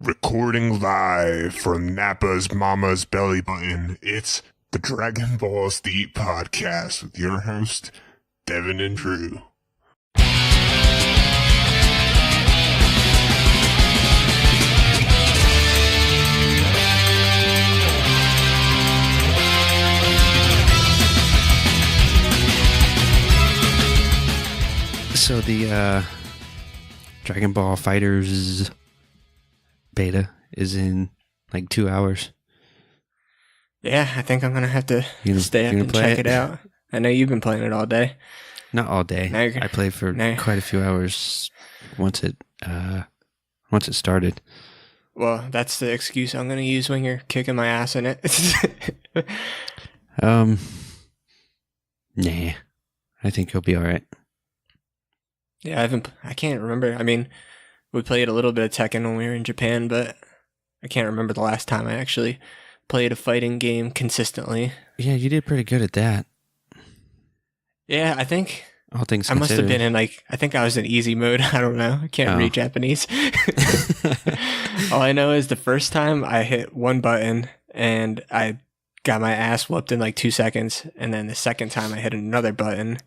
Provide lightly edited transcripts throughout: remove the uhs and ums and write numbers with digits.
Recording live from Nappa's mama's belly button, it's the Dragon Balls Deep podcast with your host, Devin and Drew. So the Dragon Ball FighterZ beta is in like 2 hours. Yeah, I think I'm going to have to stay up and check it out. I know you've been playing it all day. Not all day. I played for quite a few hours once it started. Well, that's the excuse I'm going to use when you're kicking my ass in it. Nah. I think he'll be all right. Yeah, I can't remember. I mean, we played a little bit of Tekken when we were in Japan, but I can't remember the last time I actually played a fighting game consistently. Yeah, you did pretty good at that. Yeah, I think all things I must have been in I think I was in easy mode. I don't know. I can't read Japanese. All I know is the first time I hit one button and I got my ass whooped in like 2 seconds. And then the second time I hit another button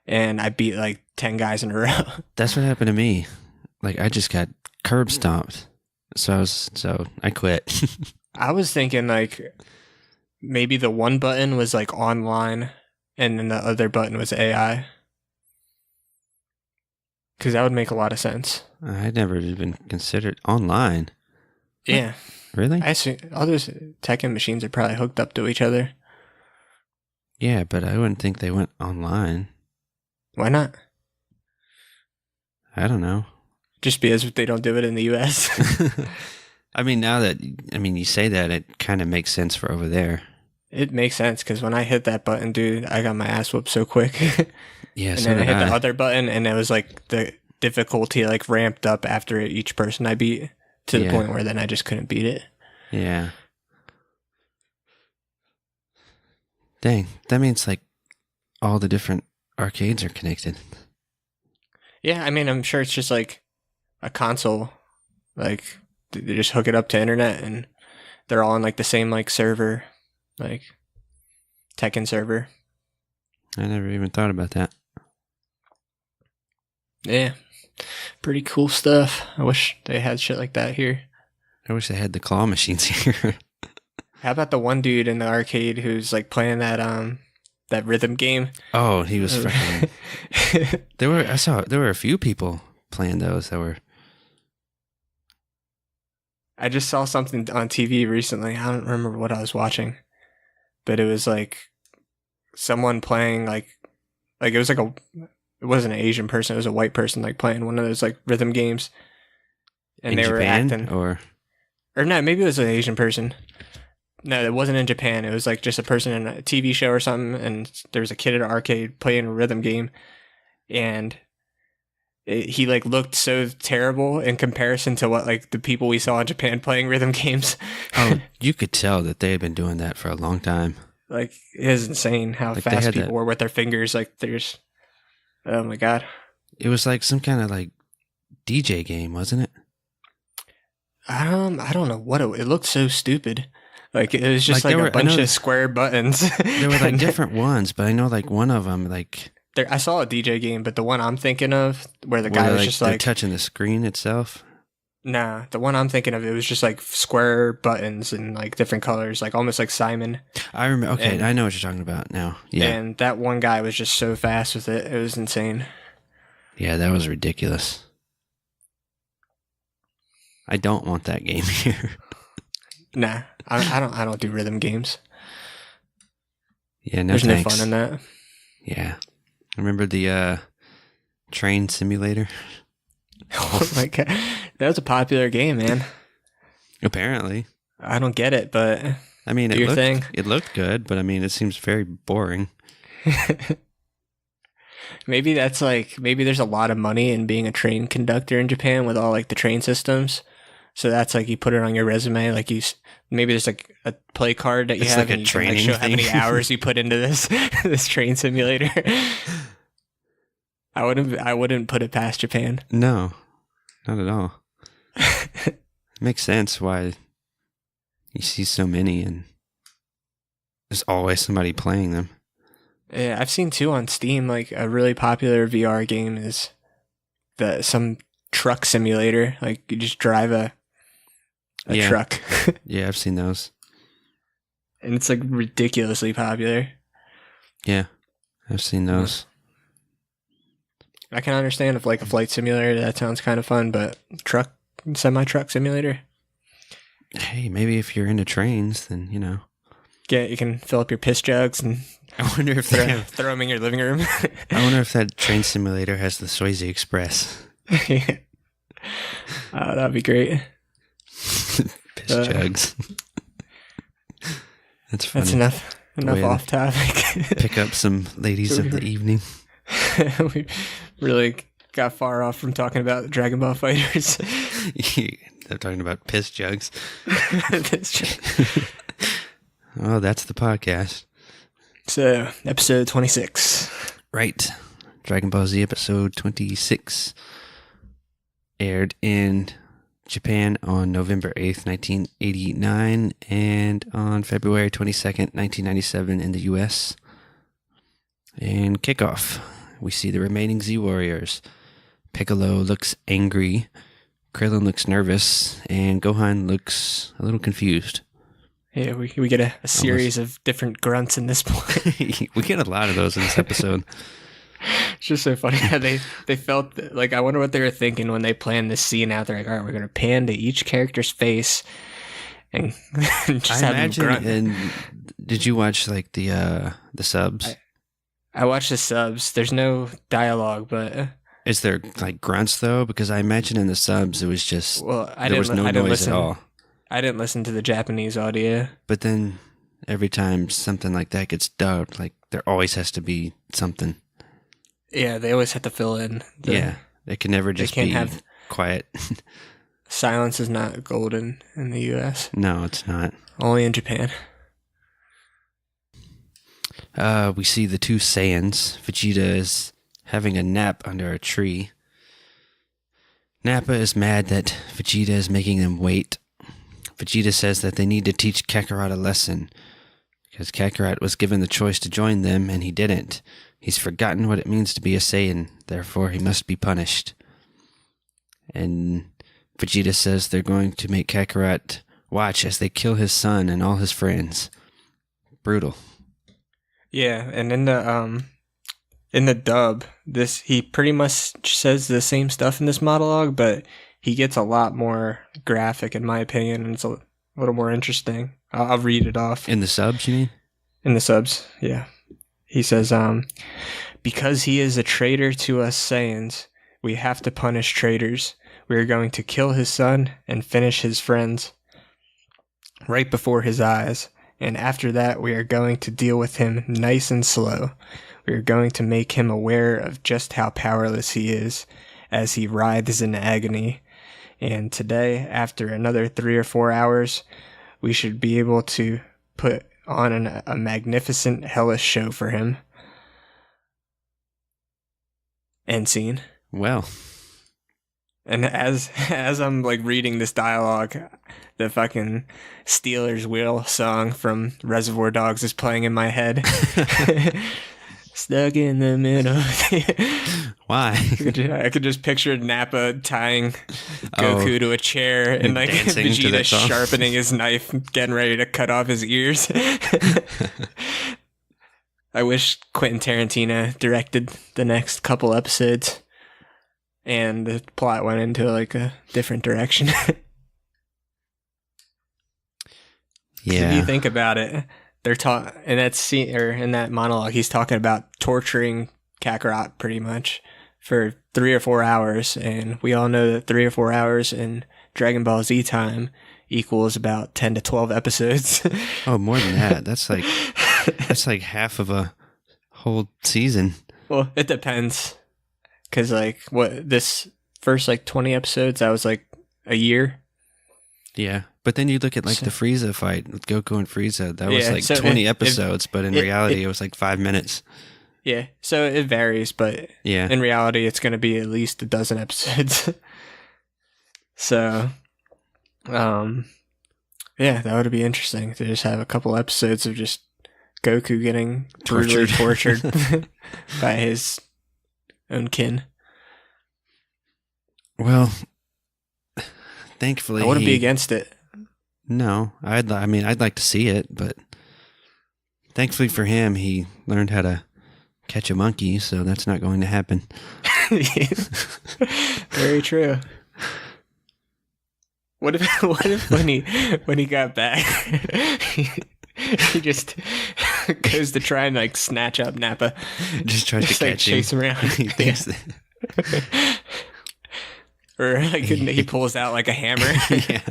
and I beat like 10 guys in a row. That's what happened to me. Like I just got curb stomped. So I quit. I was thinking like maybe the one button was like online and then the other button was AI. Because that would make a lot of sense. I'd never even considered online. Yeah. Really? I assume all those Tekken machines are probably hooked up to each other. Yeah, but I wouldn't think they went online. Why not? I don't know. Just because they don't do it in the U.S. I mean, you say that, it kind of makes sense for over there. It makes sense, because when I hit that button, dude, I got my ass whooped so quick. Yeah, and so then I did hit the other button, and it was like the difficulty like ramped up after each person I beat to the point where then I just couldn't beat it. Yeah. Dang, that means like all the different arcades are connected. Yeah, I mean, I'm sure it's just like a console. Like, they just hook it up to internet and they're all on like the same like server, like Tekken server. I never even thought about that. Yeah, pretty cool stuff. I wish they had shit like that here. I wish they had the claw machines here. How about the one dude in the arcade who's like playing that rhythm game? Oh, he was freaking. I saw there were a few people playing those that were. I just saw something on TV recently. I don't remember what I was watching, but it was like someone playing like it was like it wasn't an Asian person, it was a white person like playing one of those like rhythm games, and in they Japan, were acting or no, maybe it was an Asian person. No, it wasn't in Japan. It was like just a person in a TV show or something, and there was a kid at an arcade playing a rhythm game, and he like looked so terrible in comparison to what like the people we saw in Japan playing rhythm games. Oh, you could tell that they had been doing that for a long time. Like, it is insane how like fast people were with their fingers. Like, there's, oh my god, it was like some kind of like DJ game, wasn't it? I don't know what it looked so stupid. Like, it was just like a bunch of square buttons. There were like different ones, but I know like one of them like. I saw a DJ game, but the one I'm thinking of, where the guy was just like touching the screen itself. Nah, the one I'm thinking of, it was just like square buttons and like different colors, like almost like Simon. I remember. Okay, I know what you're talking about now. Yeah, and that one guy was just so fast with it; it was insane. Yeah, that was ridiculous. I don't want that game here. Nah, I don't do rhythm games. Yeah, no, there's thanks. no fun in that. Yeah. Remember the train simulator? Oh my god, that was a popular game, man. Apparently. I don't get it, but I mean, it looked good, but I mean, it seems very boring. Maybe there's a lot of money in being a train conductor in Japan with all like the train systems. So that's like you put it on your resume, like maybe there's like a play card that you have, like and a you training can, like, show thing. how many hours you put into this train simulator. I wouldn't put it past Japan. No, not at all. makes sense why you see so many and there's always somebody playing them. Yeah, I've seen two on Steam. Like a really popular VR game is some truck simulator. Like you just drive a truck. Yeah, I've seen those. And it's like ridiculously popular. Yeah, I've seen those. I can understand if like a flight simulator, that sounds kind of fun, but semi-truck simulator? Hey, maybe if you're into trains, then, you know. Yeah, you can fill up your piss jugs and I wonder if throw them in your living room. I wonder if that train simulator has the Swayze Express. Yeah. That'd be great. Piss jugs. That's funny. That's enough off topic. Pick up some ladies of the evening. We really got far off from talking about Dragon Ball FighterZ. They're talking about piss jugs. Oh, that's the podcast. So, episode 26. Right. Dragon Ball Z episode 26 aired in Japan on November 8th, 1989, and on February 22nd, 1997 in the US. And kickoff, we see the remaining Z Warriors. Piccolo looks angry, Krillin looks nervous, and Gohan looks a little confused. Yeah, we get a series of different grunts in this point. We get a lot of those in this episode. It's just so funny how they felt like, I wonder what they were thinking when they planned this scene out. They're like, all right, we're going to pan to each character's face and just have them grunt. And did you watch like the subs? I watched the subs. There's no dialogue, but is there like grunts though? Because I imagine in the subs it was just there was no noise at all. I didn't listen to the Japanese audio. But then every time something like that gets dubbed, like there always has to be something. Yeah, they always have to fill in. It can never just be quiet. Silence is not golden in the U.S. No, it's not. Only in Japan. We see the two Saiyans. Vegeta is having a nap under a tree. Nappa is mad that Vegeta is making them wait. Vegeta says that they need to teach Kakarot a lesson, because Kakarot was given the choice to join them, and he didn't. He's forgotten what it means to be a Saiyan, therefore he must be punished. And Vegeta says they're going to make Kakarot watch as they kill his son and all his friends. Brutal. Yeah, and in the dub, he pretty much says the same stuff in this monologue, but he gets a lot more graphic, in my opinion, and it's a little more interesting. I'll read it off. In the subs, you mean? In the subs, yeah. He says, because he is a traitor to us Saiyans, we have to punish traitors. We are going to kill his son and finish his friends right before his eyes. And after that, we are going to deal with him nice and slow. We are going to make him aware of just how powerless he is as he writhes in agony. And today, after another 3 or 4 hours, we should be able to put on a magnificent, hellish show for him. End scene. Well. And as I'm like reading this dialogue, the fucking Steelers Wheel song from Reservoir Dogs is playing in my head. Stuck in the middle. Why? I could just picture Nappa tying Goku to a chair and like Vegeta sharpening his knife, getting ready to cut off his ears. I wish Quentin Tarantino directed the next couple episodes and the plot went into like a different direction. Yeah. If you think about it, they're in that scene or in that monologue, he's talking about torturing Kakarot pretty much for 3 or 4 hours, and we all know that 3 or 4 hours in Dragon Ball Z time equals about 10 to 12 episodes. Oh, more than that. That's like half of a whole season. Well, it depends, because like this first like 20 episodes, that was like a year. Yeah, but then you look at like the Frieza fight with Goku and Frieza. That was like 20 episodes, but in reality, it was like 5 minutes. Yeah, so it varies, but yeah, in reality, it's going to be at least a dozen episodes. So Yeah, that would be interesting to just have a couple episodes of just Goku getting brutally tortured by his own kin. Well, thankfully, I wouldn't be against it. No, I'd like to see it, but thankfully for him, he learned how to catch a monkey, so that's not going to happen. Very true. What if when he got back, he just goes to try and like snatch up Nappa, just tries to catch him, chase him around. He thinks that. Or like he pulls out like a hammer. Yeah.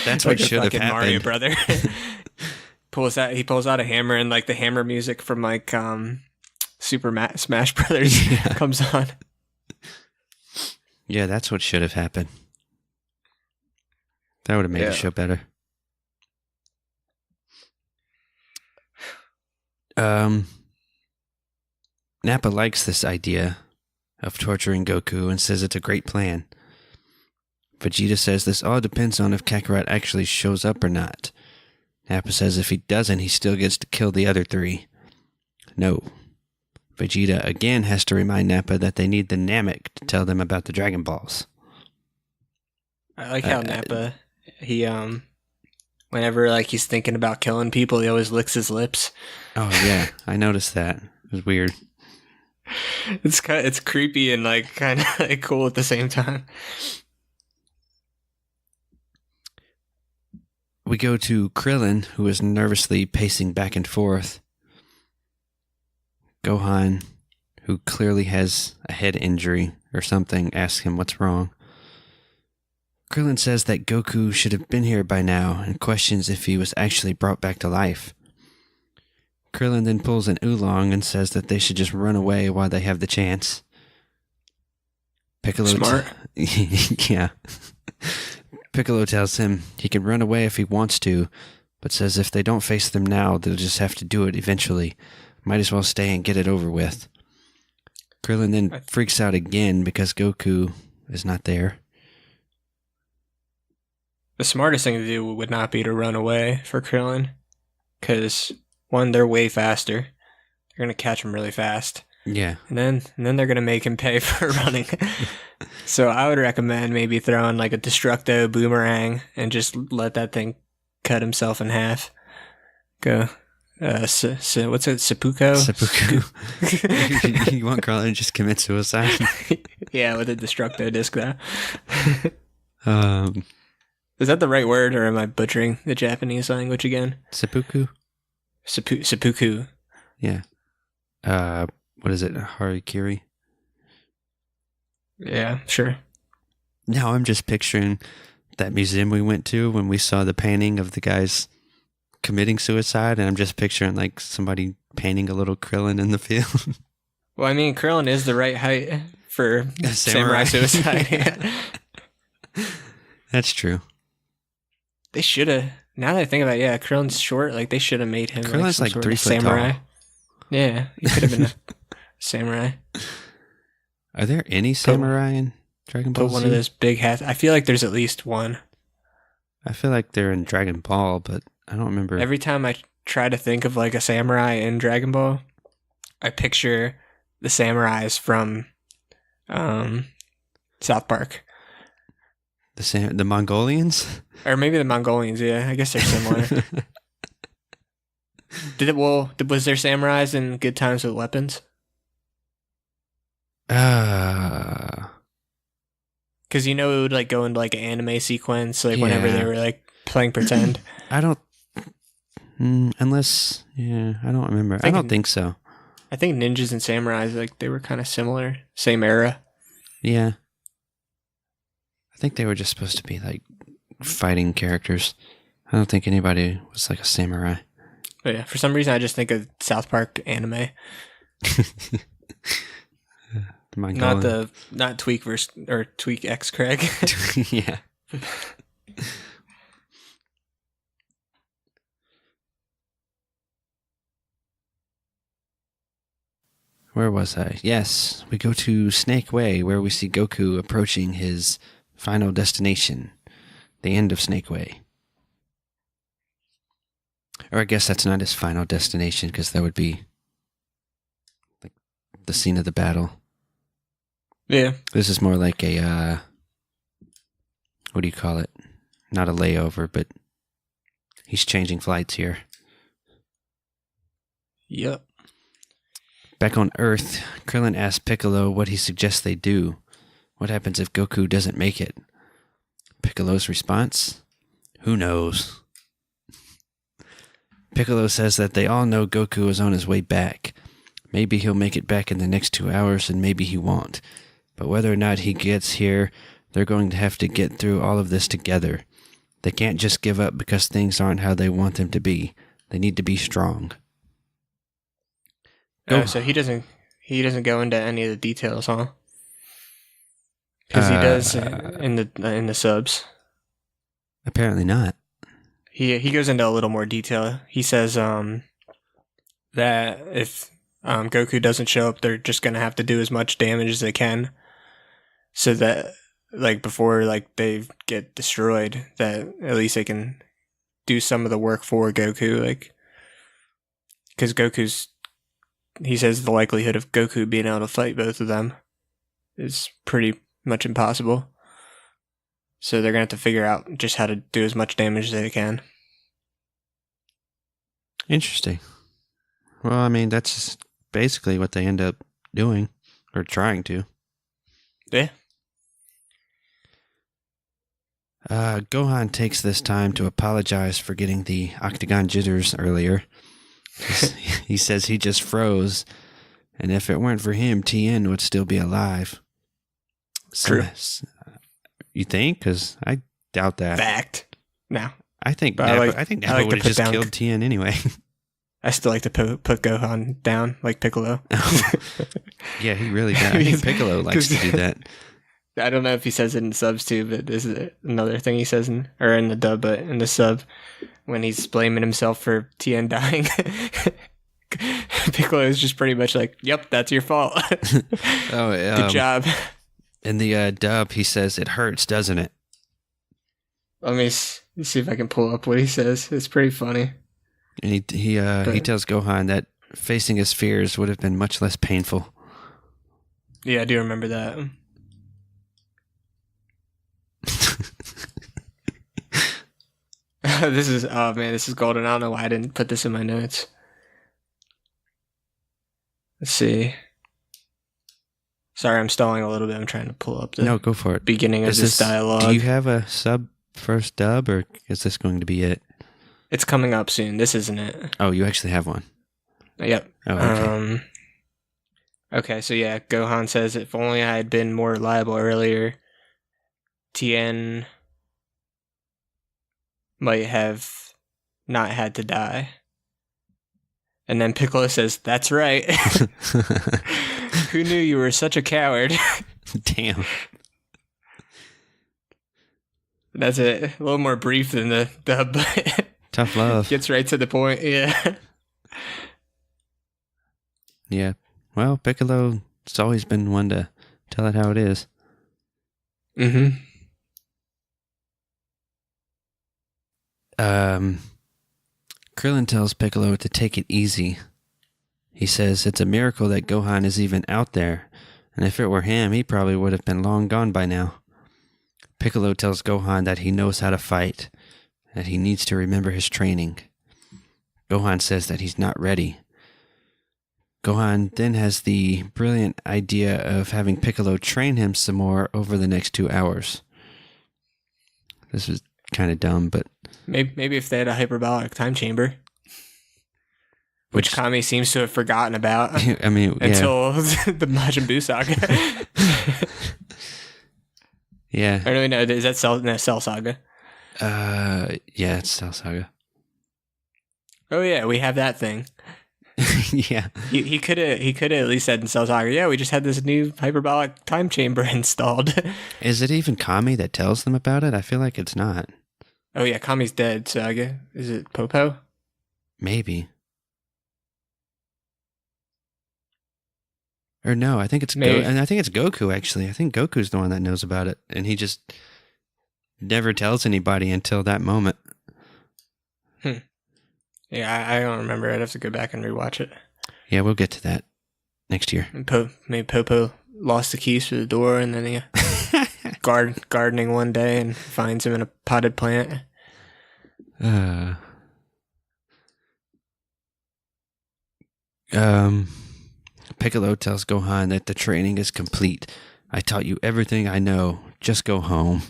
That's like what should have happened. Mario brother. He pulls out a hammer, and like the hammer music from like Super Smash Brothers comes on. Yeah, that's what should have happened. That would have made the show better. Nappa likes this idea of torturing Goku and says it's a great plan. Vegeta says this all depends on if Kakarot actually shows up or not. Nappa says if he doesn't, he still gets to kill the other three. No. Vegeta again has to remind Nappa that they need the Namek to tell them about the Dragon Balls. I like how Nappa, he whenever like he's thinking about killing people, he always licks his lips. Oh yeah, I noticed that. It was weird. It's creepy and like kind of like cool at the same time. We go to Krillin, who is nervously pacing back and forth. Gohan, who clearly has a head injury or something, asks him what's wrong. Krillin says that Goku should have been here by now and questions if he was actually brought back to life. Krillin then pulls an Oolong and says that they should just run away while they have the chance. Piccolo Smart. Yeah. Piccolo tells him he can run away if he wants to, but says if they don't face them now, they'll just have to do it eventually. Might as well stay and get it over with. Krillin then freaks out again because Goku is not there. The smartest thing to do would not be to run away for Krillin, because one, they're way faster. They're gonna catch him really fast. Yeah. And then they're gonna make him pay for running. So I would recommend maybe throwing like a Destructo boomerang and just let that thing cut himself in half. Go. What's it? Seppuku? Seppuku. You want Krillin to just commit suicide? Yeah, with a Destructo disc though. Is that the right word, or am I butchering the Japanese language again? Seppuku? Seppuku. Yeah. What is it? Harikiri? Yeah, sure. Now I'm just picturing that museum we went to when we saw the painting of the guys committing suicide, and I'm just picturing like somebody painting a little Krillin in the field. Well, I mean, Krillin is the right height for samurai suicide. Yeah. That's true. They should have. Now that I think about it, yeah, Krillin's short. Like, they should have made him Krillin's like 3 foot samurai. tall. Yeah, he could have been a samurai. Are there any samurai in Dragon Ball Put Z? one of those big hats. I feel like there's at least one. I feel like they're in Dragon Ball, but I don't remember. Every time I try to think of like a samurai in Dragon Ball, I picture the samurais from South Park. The Mongolians? Or maybe the Mongolians, yeah. I guess they're similar. Was there samurais in Good Times with Weapons? Uh, Because it would like go into like an anime sequence, like Yeah. whenever they were like playing pretend. I don't. Unless, yeah, I don't remember. I don't think so. I think ninjas and samurais, like they were kind of similar, same era. Yeah. I think they were just supposed to be like fighting characters. I don't think anybody was like a samurai. But yeah, for some reason I just think of South Park anime. Not Tweak or Tweak X Craig. Yeah. Where was I? Yes, we go to Snake Way, where we see Goku approaching his final destination, the end of Snake Way. Or I guess that's not his final destination, because that would be like the scene of the battle. Yeah. This is more like a, what do you call it? Not a layover, but he's changing flights here. Yep. Back on Earth, Krillin asks Piccolo what he suggests they do. What happens if Goku doesn't make it? Piccolo's response? Who knows? Piccolo says that they all know Goku is on his way back. Maybe he'll make it back in the next 2 hours, and maybe he won't. But whether or not he gets here, they're going to have to get through all of this together. They can't just give up because things aren't how they want them to be. They need to be strong. So he doesn't go into any of the details, huh? Because he does in the subs. Apparently not. He goes into a little more detail. He says that if Goku doesn't show up, they're just gonna have to do as much damage as they can, so that like before like they get destroyed, that at least they can do some of the work for Goku. Like, because he says the likelihood of Goku being able to fight both of them is pretty much impossible. So they're going to have to figure out just how to do as much damage as they can. Interesting. Well, I mean, that's basically what they end up doing, or trying to. Yeah. Gohan takes this time to apologize for getting the octagon jitters earlier. He says he just froze, and if it weren't for him, Tien would still be alive. True. You think? Because I doubt that. Fact. No. I think But Nappa would have just killed Tien anyway. I still like to put Gohan down like Piccolo. Yeah, he really does. I think Piccolo likes to do that. I don't know if he says it in subs too, but this is another thing he says in the dub, but in the sub, when he's blaming himself for Tien dying, Piccolo is just pretty much like, "Yep, that's your fault." Good job. In the dub, he says, "It hurts, doesn't it?" Let me see if I can pull up what he says. It's pretty funny. And he tells Gohan that facing his fears would have been much less painful. Yeah, I do remember that. This is golden. I don't know why I didn't put this in my notes. Let's see. Sorry, I'm stalling a little bit. I'm trying to pull up the go for it. Beginning of this dialogue. Do you have a sub first dub, or is this going to be it? It's coming up soon. This isn't it. Oh, you actually have one. Yep. Oh, okay. Okay, so yeah, Gohan says, if only I had been more reliable earlier, Tien might have not had to die. And then Piccolo says, that's right. Who knew you were such a coward? Damn. That's it. A little more brief than the dub. Tough love. Gets right to the point, yeah. Yeah. Well, Piccolo's always been one to tell it how it is. Mm-hmm. Krillin tells Piccolo to take it easy. He says it's a miracle that Gohan is even out there, and if it were him, he probably would have been long gone by now. Piccolo tells Gohan that he knows how to fight, that he needs to remember his training. Gohan says that he's not ready. Gohan then has the brilliant idea of having Piccolo train him some more over the next 2 hours. This was kind of dumb, but... Maybe if they had a hyperbolic time chamber. Which Kame seems to have forgotten about. I mean, until the Majin Buu saga. Yeah. I don't really know. Is that Cell Saga? Yeah, it's Cell Saga. Oh yeah, we have that thing. Yeah. He could have at least said in Cell Saga, yeah, we just had this new hyperbolic time chamber installed. Is it even Kame that tells them about it? I feel like it's not. Oh yeah, Kame's dead, Saga. Is it Popo? Maybe. Or no, I think it's Maybe. and I think it's Goku actually. I think Goku's the one that knows about it, and he just never tells anybody until that moment. Yeah, I don't remember. I'd have to go back and rewatch it. Yeah, we'll get to that next year. And maybe Popo lost the keys to the door, and then he gardening one day and finds him in a potted plant. Piccolo tells Gohan that the training is complete. I taught you everything I know. Just go home.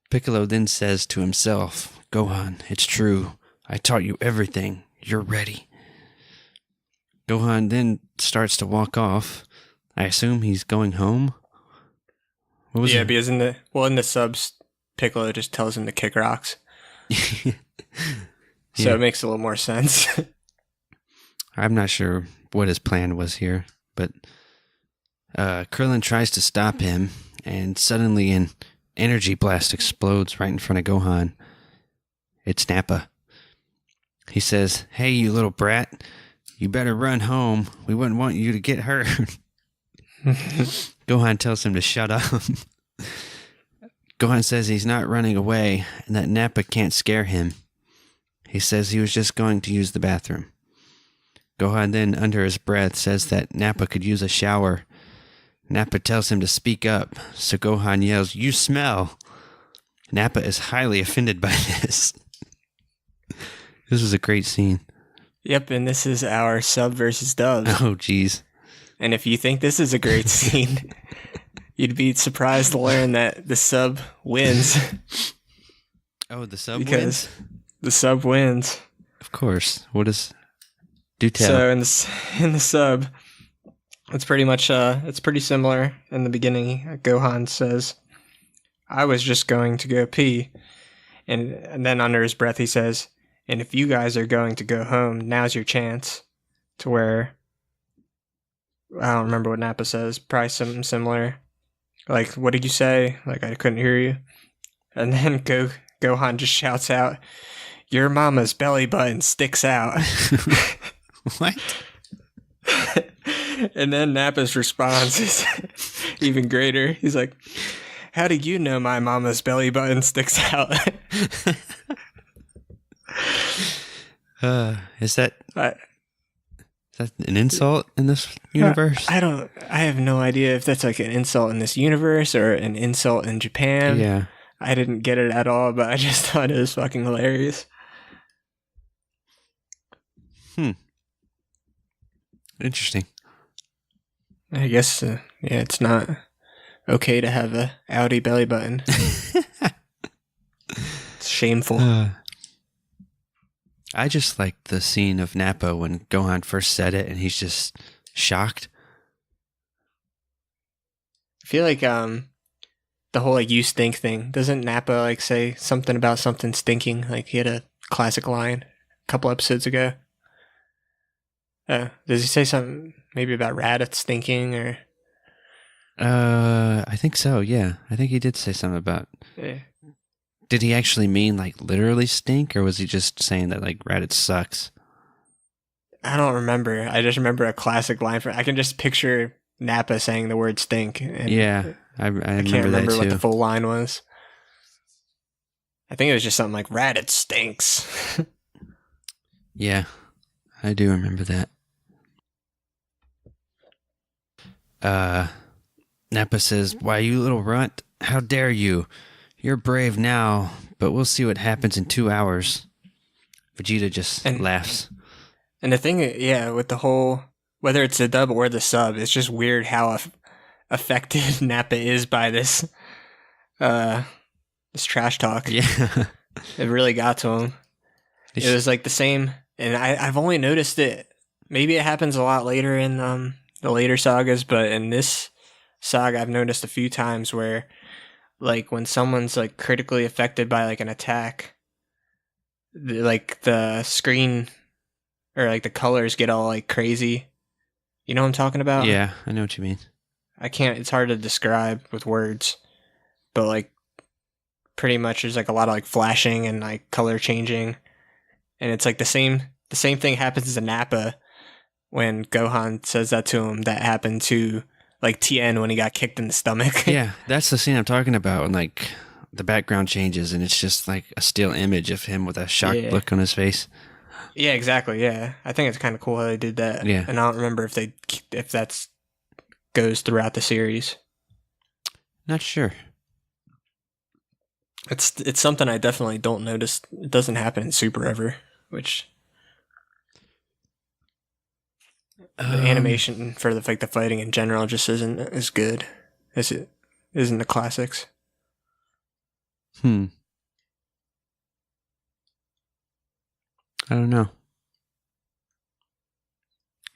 Piccolo then says to himself, Gohan, it's true. I taught you everything. You're ready. Gohan then starts to walk off. I assume he's going home. What was it? Because in the subs, Piccolo just tells him to kick rocks. So it makes a little more sense. I'm not sure what his plan was here, but Krillin tries to stop him, and suddenly an energy blast explodes right in front of Gohan. It's Nappa. He says, hey, you little brat, you better run home. We wouldn't want you to get hurt. Gohan tells him to shut up. Gohan says he's not running away and that Nappa can't scare him. He says he was just going to use the bathroom. Gohan then, under his breath, says that Nappa could use a shower. Nappa tells him to speak up, so Gohan yells, you smell. Nappa is highly offended by this. This was a great scene. Yep, and this is our sub versus dubs. Oh, jeez. And if you think this is a great scene, you'd be surprised to learn that the sub wins. Oh, the sub because wins? The sub wins. Of course. What is... Do tell. So in the sub, it's pretty much it's pretty similar. In the beginning, Gohan says, "I was just going to go pee," and then under his breath he says, "And if you guys are going to go home, now's your chance." To where I don't remember what Nappa says. Probably something similar. Like, what did you say? Like, I couldn't hear you. And then Gohan just shouts out, "Your mama's belly button sticks out." What? And then Nappa's response is even greater. He's like, how do you know my mama's belly button sticks out? Is that an insult in this universe? I have no idea if that's like an insult in this universe or an insult in Japan. Yeah. I didn't get it at all, but I just thought it was fucking hilarious. Interesting. I guess, it's not okay to have a outie belly button. It's shameful. I just like the scene of Nappa when Gohan first said it and he's just shocked. I feel like the whole like you stink thing, doesn't Nappa like say something about something stinking? Like he had a classic line a couple episodes ago. Does he say something maybe about Raditz stinking or? I think so. Yeah, I think he did say something about. Yeah. Did he actually mean like literally stink, or was he just saying that like Raditz sucks? I don't remember. I just remember a classic line I can just picture Nappa saying the word stink. And yeah, I can't remember that what too. the full line was. I think it was just something like Raditz stinks. Yeah, I do remember that. Nappa says, "Why, you little runt? How dare you? You're brave now, but we'll see what happens in 2 hours." Vegeta just laughs. And the thing, with the whole, whether it's the dub or the sub, it's just weird how affected Nappa is by this trash talk. Yeah. It really got to him. It was like the same, and I've only noticed it. Maybe it happens a lot later in the later sagas, but in this saga, I've noticed a few times where, like, when someone's like critically affected by like an attack, like the screen or like the colors get all like crazy. You know what I'm talking about? Yeah, I know what you mean. It's hard to describe with words, but like pretty much there's like a lot of like flashing and like color changing, and it's like the same thing happens to Nappa, when Gohan says that to him, that happened to like Tien when he got kicked in the stomach. Yeah, that's the scene I'm talking about. And like the background changes and it's just like a still image of him with a shocked look on his face. Yeah, exactly. Yeah, I think it's kind of cool how they did that. Yeah, and I don't remember if that's goes throughout the series. Not sure. It's something I definitely don't notice. It doesn't happen in Super ever, which the animation for the fighting in general just isn't as good as it is in the classics. I don't know.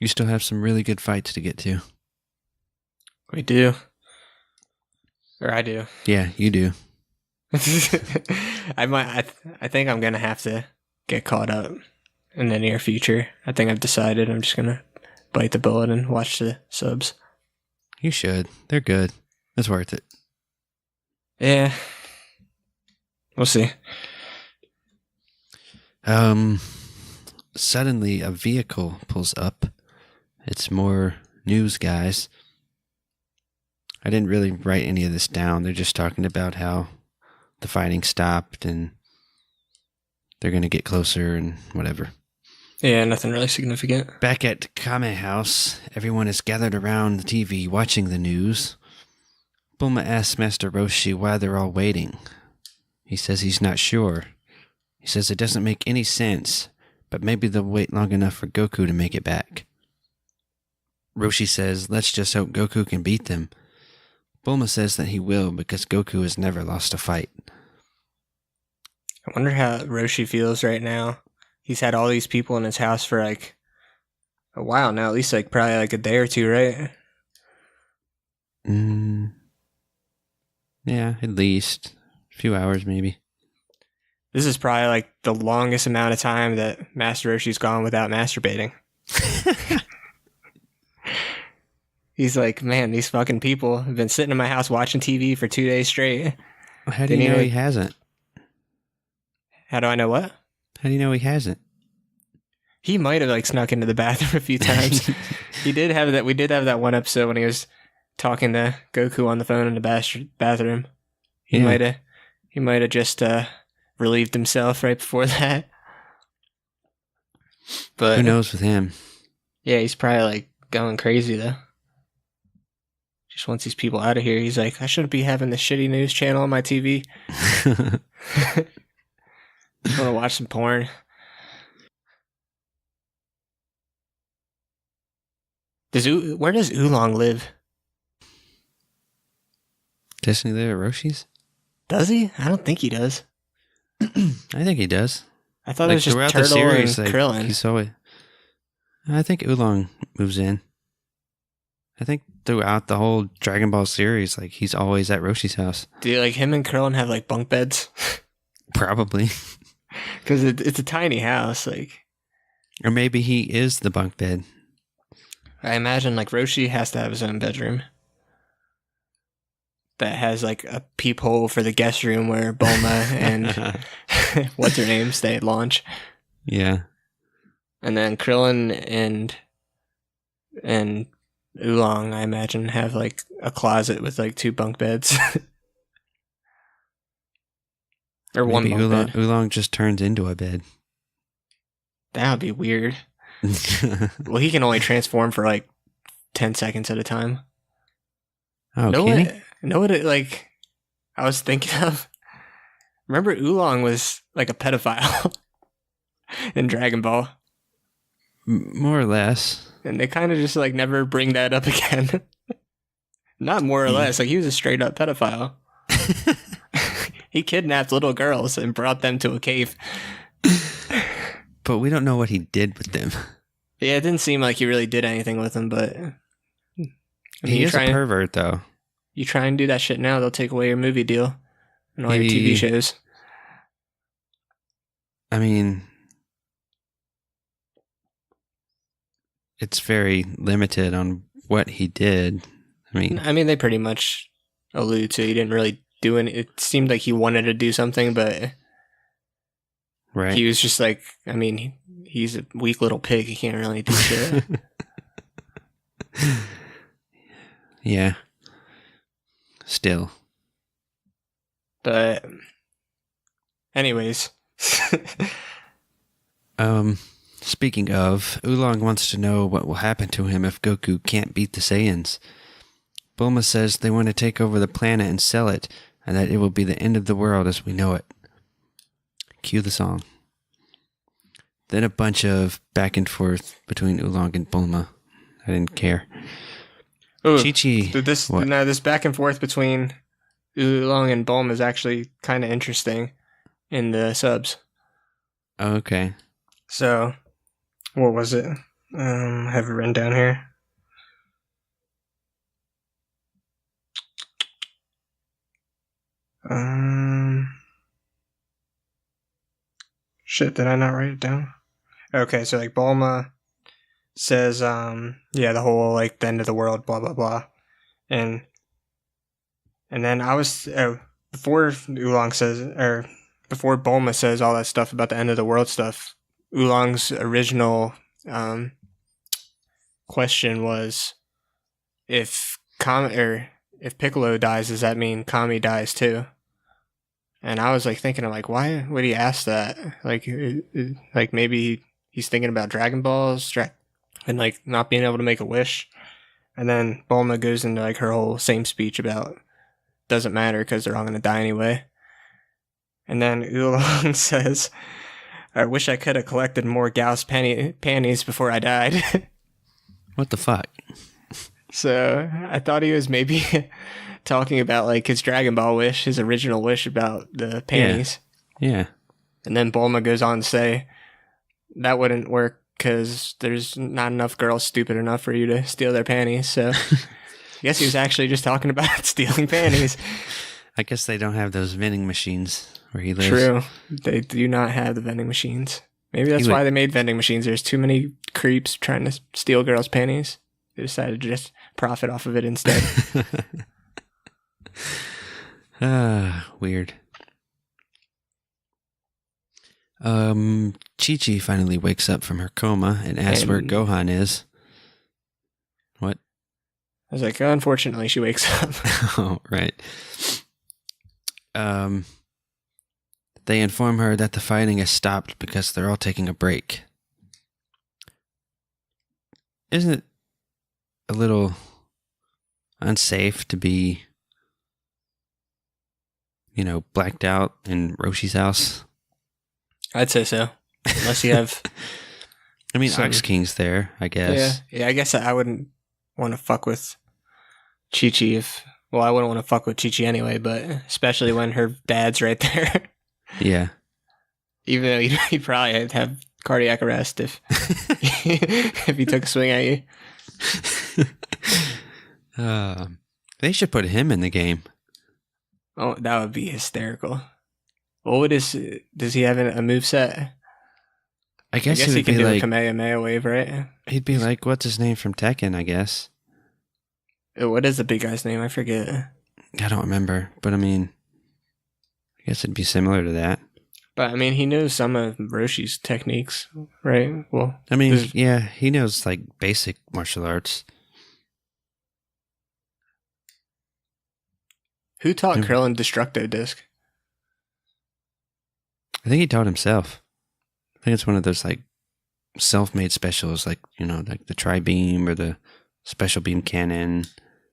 You still have some really good fights to get to. We do. Or I do. Yeah, you do. I think I'm gonna have to get caught up in the near future. I think I've decided I'm just gonna bite the bullet and watch the subs. You should. They're good. It's worth it. Yeah. We'll see. Suddenly a vehicle pulls up. It's more news guys. I didn't really write any of this down. They're just talking about how the fighting stopped and they're going to get closer and whatever. Yeah, nothing really significant. Back at Kame House, everyone is gathered around the TV watching the news. Bulma asks Master Roshi why they're all waiting. He says he's not sure. He says it doesn't make any sense, but maybe they'll wait long enough for Goku to make it back. Roshi says, let's just hope Goku can beat them. Bulma says that he will because Goku has never lost a fight. I wonder how Roshi feels right now. He's had all these people in his house for like a while now, at least like probably like a day or two, right? Yeah, at least a few hours maybe. This is probably like the longest amount of time that Master Roshi's gone without masturbating. He's like, man, these fucking people have been sitting in my house watching TV for 2 days straight. How do you know he hasn't? How do I know what? How do you know he hasn't? He might have like snuck into the bathroom a few times. We did have that one episode when he was talking to Goku on the phone in the bathroom. He might have just relieved himself right before that. But who knows with him? Yeah, he's probably like going crazy though. Just wants these people out of here. He's like, I shouldn't be having this shitty news channel on my TV. Just want to watch some porn. Where does Oolong live? Doesn't he live at Roshi's? Does he? I don't think he does. I think he does. I thought it was just Turtle series, and Krillin. He's always, I think Oolong moves in. I think throughout the whole Dragon Ball series, like he's always at Roshi's house. Do like him and Krillin have like bunk beds? Probably. Because it's a tiny house, like. Or maybe he is the bunk bed. I imagine like Roshi has to have his own bedroom that has like a peephole for the guest room where Bulma and what's her name stay at launch. Yeah. And then Krillin and Oolong, I imagine, have like a closet with like 2 bunk beds. Or maybe one bunk bed. Oolong just turns into a bed. That would be weird. Well, he can only transform for like 10 seconds at a time. Oh, know what it like I was thinking of? Remember Oolong was like a pedophile in Dragon Ball? More or less. And they kind of just like never bring that up again. Not more or less, like he was a straight up pedophile. He kidnapped little girls and brought them to a cave. But we don't know what he did with them. Yeah, it didn't seem like he really did anything with them, but I mean, he is a pervert, though. You try and do that shit now, they'll take away your movie deal and all your TV shows. I mean, it's very limited on what he did. I mean, they pretty much allude to he didn't really do it. It seemed like he wanted to do something, but Right. He was just like, I mean, he's a weak little pig. He can't really do shit. Yeah. Still. But anyways. Speaking of, Oolong wants to know what will happen to him if Goku can't beat the Saiyans. Bulma says they want to take over the planet and sell it, and that it will be the end of the world as we know it. Cue the song. Then a bunch of back and forth between Oolong and Bulma. I didn't care. Ooh, Chi-Chi. This back and forth between Oolong and Bulma is actually kind of interesting in the subs. Okay. So, what was it? I have it written down here. Shit, did I not write it down? Okay, so like Bulma says, the whole like the end of the world, blah blah blah, and then I was before Oolong says, or before Bulma says all that stuff about the end of the world stuff. Oolong's original question was, if Piccolo dies, does that mean Kame dies too? And I was like thinking, I'm like, why would he ask that? Like maybe he's thinking about Dragon Balls and like not being able to make a wish. And then Bulma goes into like her whole same speech about doesn't matter because they're all gonna die anyway. And then Oolong says, I wish I could have collected more Gauss panties before I died. What the fuck? So I thought he was maybe talking about like his Dragon Ball wish, his original wish about the panties. Yeah. And then Bulma goes on to say that wouldn't work because there's not enough girls stupid enough for you to steal their panties. So I guess he was actually just talking about stealing panties. I guess they don't have those vending machines where he lives. True. They do not have the vending machines. Maybe that's why they made vending machines. There's too many creeps trying to steal girls' panties. They decided to just profit off of it instead. Weird. Chi-Chi finally wakes up from her coma and asks where Gohan is. What? I was like, oh, unfortunately, she wakes up. Oh, right. They inform her that the fighting has stopped because they're all taking a break. Isn't it a little unsafe to be, blacked out in Roshi's house? I'd say so. Unless you have... I mean, Ox King's there, I guess. Yeah, I guess I wouldn't want to fuck with Chi-Chi I wouldn't want to fuck with Chi-Chi anyway, but especially when her dad's right there. Yeah. Even though he'd probably have cardiac arrest if if he took a swing at you. They should put him in the game. Oh, that would be hysterical. Does he have a moveset? I guess he can be do like a Kamehameha wave, right? He'd be like, what's his name from Tekken, I guess. What is the big guy's name? I forget. I don't remember, but I mean, I guess it'd be similar to that. But I mean, he knows some of Roshi's techniques, right? Well, I mean, yeah, he knows like basic martial arts. Who taught Krillin Destructo Disc? I think he taught himself. I think it's one of those like self-made specials, like like the Tri-Beam or the Special Beam Cannon.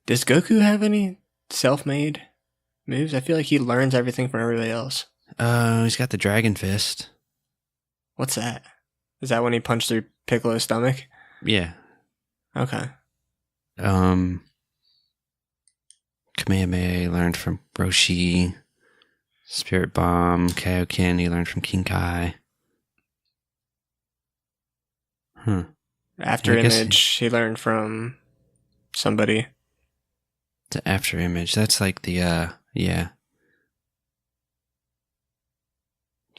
Does Goku have any self-made moves? I feel like he learns everything from everybody else. He's got the Dragon Fist. What's that? Is that when he punched through Piccolo's stomach? Yeah. Okay. Kamehameha he learned from Roshi. Spirit Bomb, Kaioken he learned from King Kai. After Image he learned from somebody. The After Image, that's like the yeah.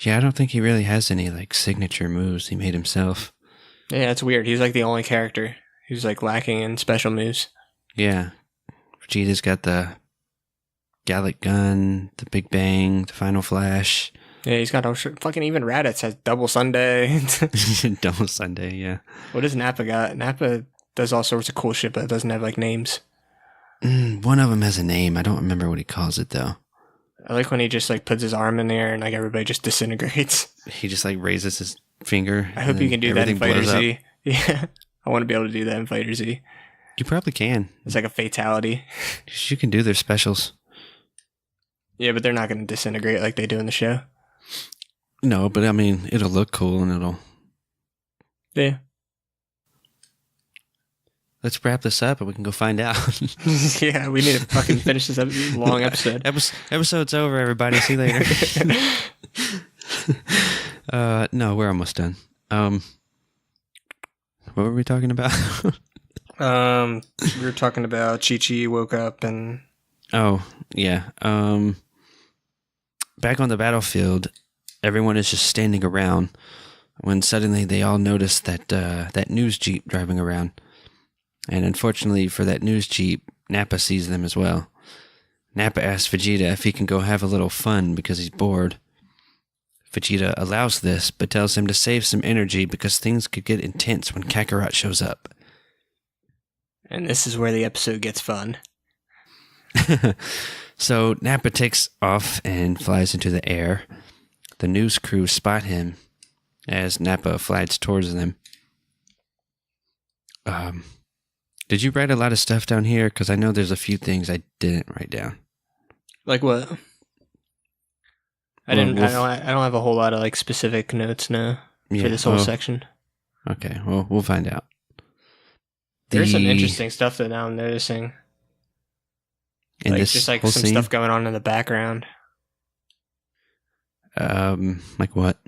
Yeah, I don't think he really has any like signature moves he made himself. Yeah, it's weird. He's like the only character who's like lacking in special moves. Yeah. Vegeta's got the Gallic Gun, the Big Bang, the Final Flash. Yeah, he's got fucking even Raditz has double Sunday. Double Sunday, yeah. What does Nappa got? Nappa does all sorts of cool shit, but it doesn't have like names. One of them has a name. I don't remember what he calls it though. I like when he just like puts his arm in there and like everybody just disintegrates. He just like raises his finger. I hope you can do that in FighterZ. Yeah, I want to be able to do that in FighterZ. You probably can. It's like a fatality. You can do their specials. Yeah, but they're not going to disintegrate like they do in the show. No, but I mean, it'll look cool and it'll... Yeah. Let's wrap this up and we can go find out. Yeah, we need to fucking finish this long episode. Episode's over, everybody. See you later. No, we're almost done. What were we talking about? We were talking about Chi-Chi woke up and... Oh, yeah. Back on the battlefield, everyone is just standing around when suddenly they all notice that news jeep driving around. And unfortunately for that news jeep, Nappa sees them as well. Nappa asks Vegeta if he can go have a little fun because he's bored. Vegeta allows this, but tells him to save some energy because things could get intense when Kakarot shows up. And this is where the episode gets fun. So Nappa takes off and flies into the air. The news crew spot him as Nappa flies towards them. Did you write a lot of stuff down here? Because I know there's a few things I didn't write down. Like what? I don't have a whole lot of like specific notes now for this whole section. Okay, well, we'll find out. There's some interesting stuff that now I'm noticing. Like just like some stuff going on in the background. Like what?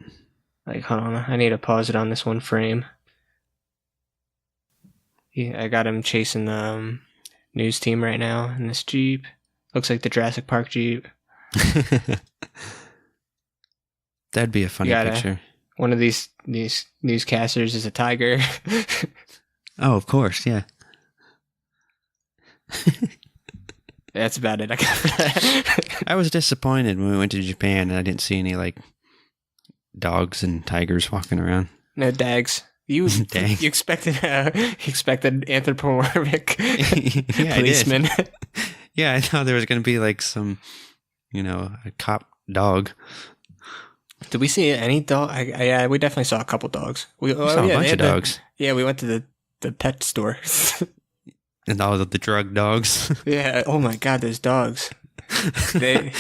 Like, hold on, I need to pause it on this one frame. Yeah, I got him chasing the news team right now in this Jeep. Looks like the Jurassic Park Jeep. That'd be a funny picture. One of these newscasters is a tiger. Oh, of course, yeah. That's about it I got for that. I was disappointed when we went to Japan and I didn't see any like dogs and tigers walking around. No dags. You expected anthropomorphic policeman. Yeah, I thought there was going to be like some, a cop dog. Did we see any dog? Yeah, we definitely saw a couple dogs. We saw a bunch of dogs. Yeah, we went to the pet store. And all of the drug dogs. Yeah. Oh my God, those dogs. They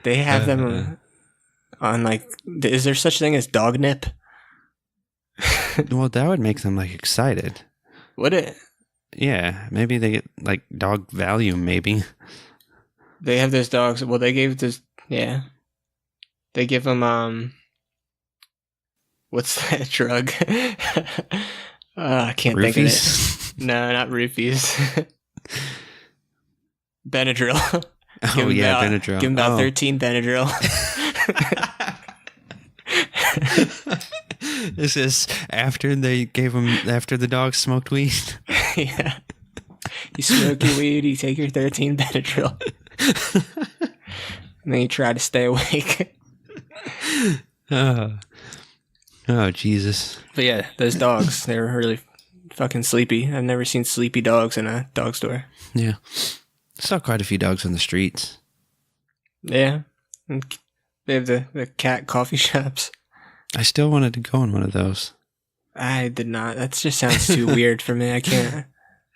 have them on like. Is there such thing as dog nip? Well, that would make them like excited. Would it? Yeah, maybe they get like dog value. Maybe they have those dogs. Well, they gave this. Yeah, they give them. What's that drug? I can't think of it. No, not roofies. Benadryl. Oh yeah, Benadryl. Give him about 13 Benadryl. This is after the dog smoked weed. Yeah. You smoke your weed, you take your 13 Benadryl. And then you try to stay awake. Oh, Jesus. But yeah, those dogs, they were really fucking sleepy. I've never seen sleepy dogs in a dog store. Yeah. Saw quite a few dogs on the streets. Yeah. And they have the cat coffee shops. I still wanted to go in one of those. I did not. That just sounds too weird for me. I can't.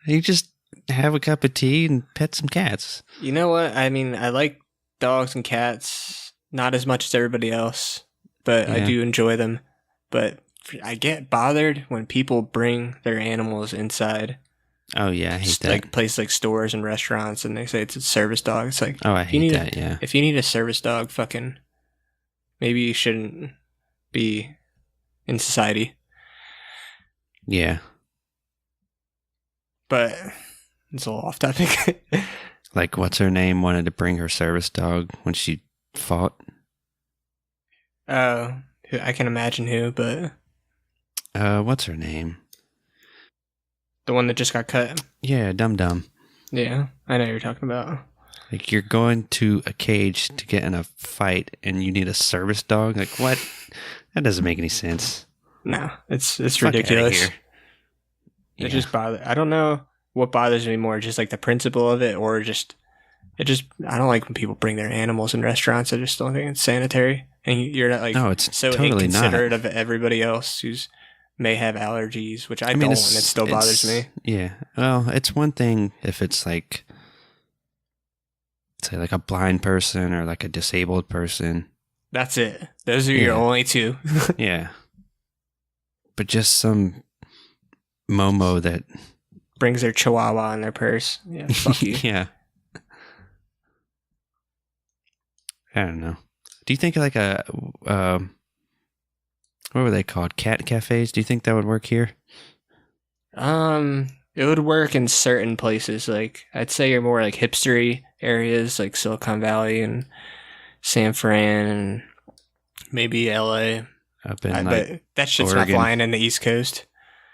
You just have a cup of tea and pet some cats. You know what? I mean, I like dogs and cats not as much as everybody else, but yeah. I do enjoy them. But I get bothered when people bring their animals inside. Oh yeah, I hate that. Like places like stores and restaurants, and they say it's a service dog. It's like, I hate that. Yeah. If you need a service dog, fucking maybe you shouldn't be in society. Yeah. But it's a little off topic. Like, what's her name wanted to bring her service dog when she fought? I can imagine who, but what's her name? The one that just got cut. Yeah, Dum Dum. Yeah, I know who you're talking about. Like, you're going to a cage to get in a fight, and you need a service dog? Like, what? That doesn't make any sense. No, it's Fuck outta ridiculous. here. It just bothers. I don't know what bothers me more, just like the principle of it, or just I don't like when people bring their animals in restaurants. I just don't think it's sanitary, and you're not like it's so totally inconsiderate not. of everybody else who's may have allergies, which I don't, and it still bothers me. Yeah. Well, it's one thing if it's like, say, like a blind person or like a disabled person. That's it. Those are your only two. Yeah. But just some Momo that brings their chihuahua in their purse. Yeah, fuck you. Yeah. I don't know. Do you think like a what were they called? Cat cafes? Do you think that would work here? It would work in certain places. Like, I'd say you're more like hipstery areas, like Silicon Valley and San Fran and maybe LA. Up in But that shit's Oregon. not flying in the East Coast.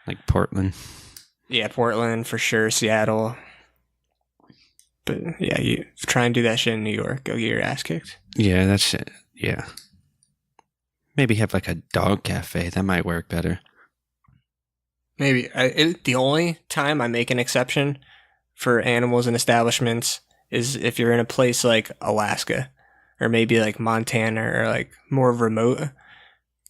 Like Portland. Yeah, Portland for sure, Seattle. But yeah, you try and do that shit in New York, go get your ass kicked. Yeah, that's it. Yeah. Maybe have like a dog cafe. That might work better. Maybe. The only time I make an exception for animals and establishments is if you're in a place like Alaska or maybe like Montana or like more remote.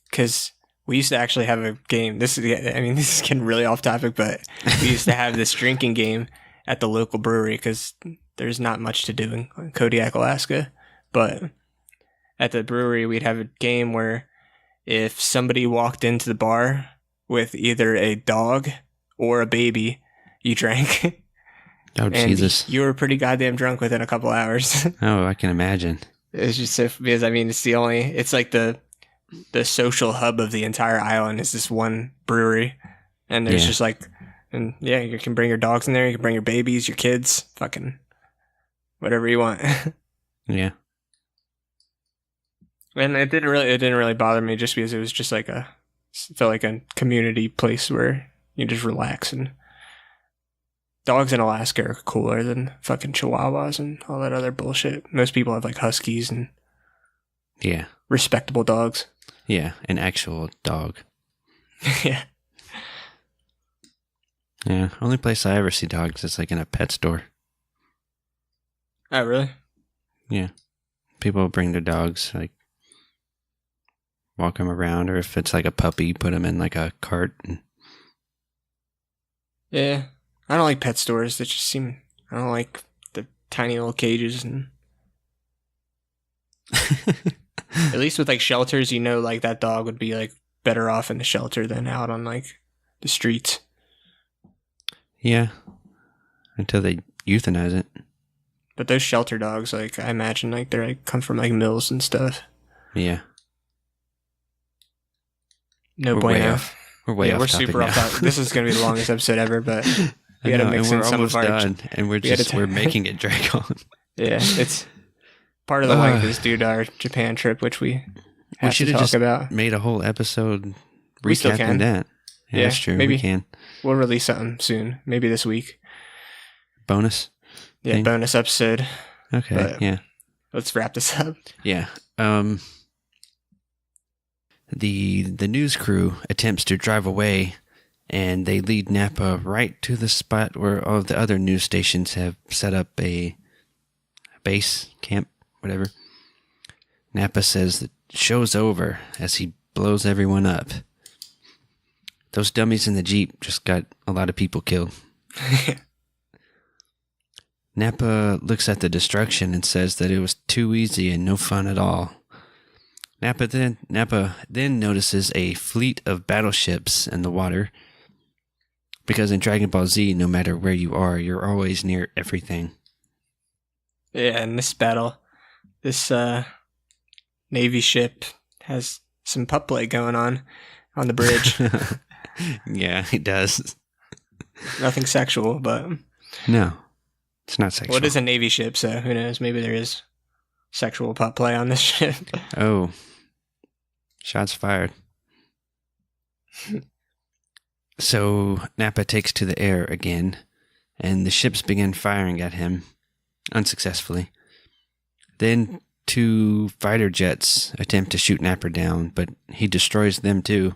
Because we used to actually have a game. This is getting really off topic, but we used to have this drinking game at the local brewery because there's not much to do in Kodiak, Alaska. But at the brewery, we'd have a game where if somebody walked into the bar with either a dog or a baby, you drank. Oh, and Jesus. You were pretty goddamn drunk within a couple hours. Oh, I can imagine. It's just because, it's like the social hub of the entire island is this one brewery. And there's just like, and yeah, you can bring your dogs in there, you can bring your babies, your kids, fucking whatever you want. Yeah. And it didn't really bother me just because it was just like felt like a community place where you just relax, and dogs in Alaska are cooler than fucking chihuahuas and all that other bullshit. Most people have like huskies and respectable dogs. Yeah, an actual dog. Yeah. Yeah, only place I ever see dogs is like in a pet store. Oh, really? Yeah. People bring their dogs, like walk them around, or if it's like a puppy, put them in like a cart. Yeah. I don't like pet stores. They just seem, I don't like the tiny little cages. And at least with like shelters, like that dog would be like better off in the shelter than out on like the streets. Yeah. Until they euthanize it. But those shelter dogs, like, I imagine, like, they're like come from like mills and stuff. Yeah. No bueno. We're way off we're topic super now. off topic. This is going to be the longest episode ever, but we got to mix in some of our... done, and we're making it drag on. Yeah, it's part of the length is due to our Japan trip, which we should have just about. Made a whole episode We still can. recapping that. Yeah, that's true. Maybe we can. We'll release something soon. Maybe this week. Bonus? Yeah, thing? bonus episode. Okay, But yeah. Let's wrap this up. Yeah. The news crew attempts to drive away, and they lead Nappa right to the spot where all of the other news stations have set up a base, camp, whatever. Nappa says the show's over as he blows everyone up. Those dummies in the Jeep just got a lot of people killed. Nappa looks at the destruction and says that it was too easy and no fun at all. Nappa then notices a fleet of battleships in the water, because in Dragon Ball Z, no matter where you are, you're always near everything. Yeah, in this battle, this Navy ship has some pup play going on the bridge. Yeah, he does. Nothing sexual, but... No, it's not sexual. Well, it is a Navy ship, so who knows? Maybe there is sexual pup play on this ship. Oh. Shots fired. So Nappa takes to the air again, and the ships begin firing at him. unsuccessfully. Then 2 fighter jets attempt to shoot Nappa down, but he destroys them too.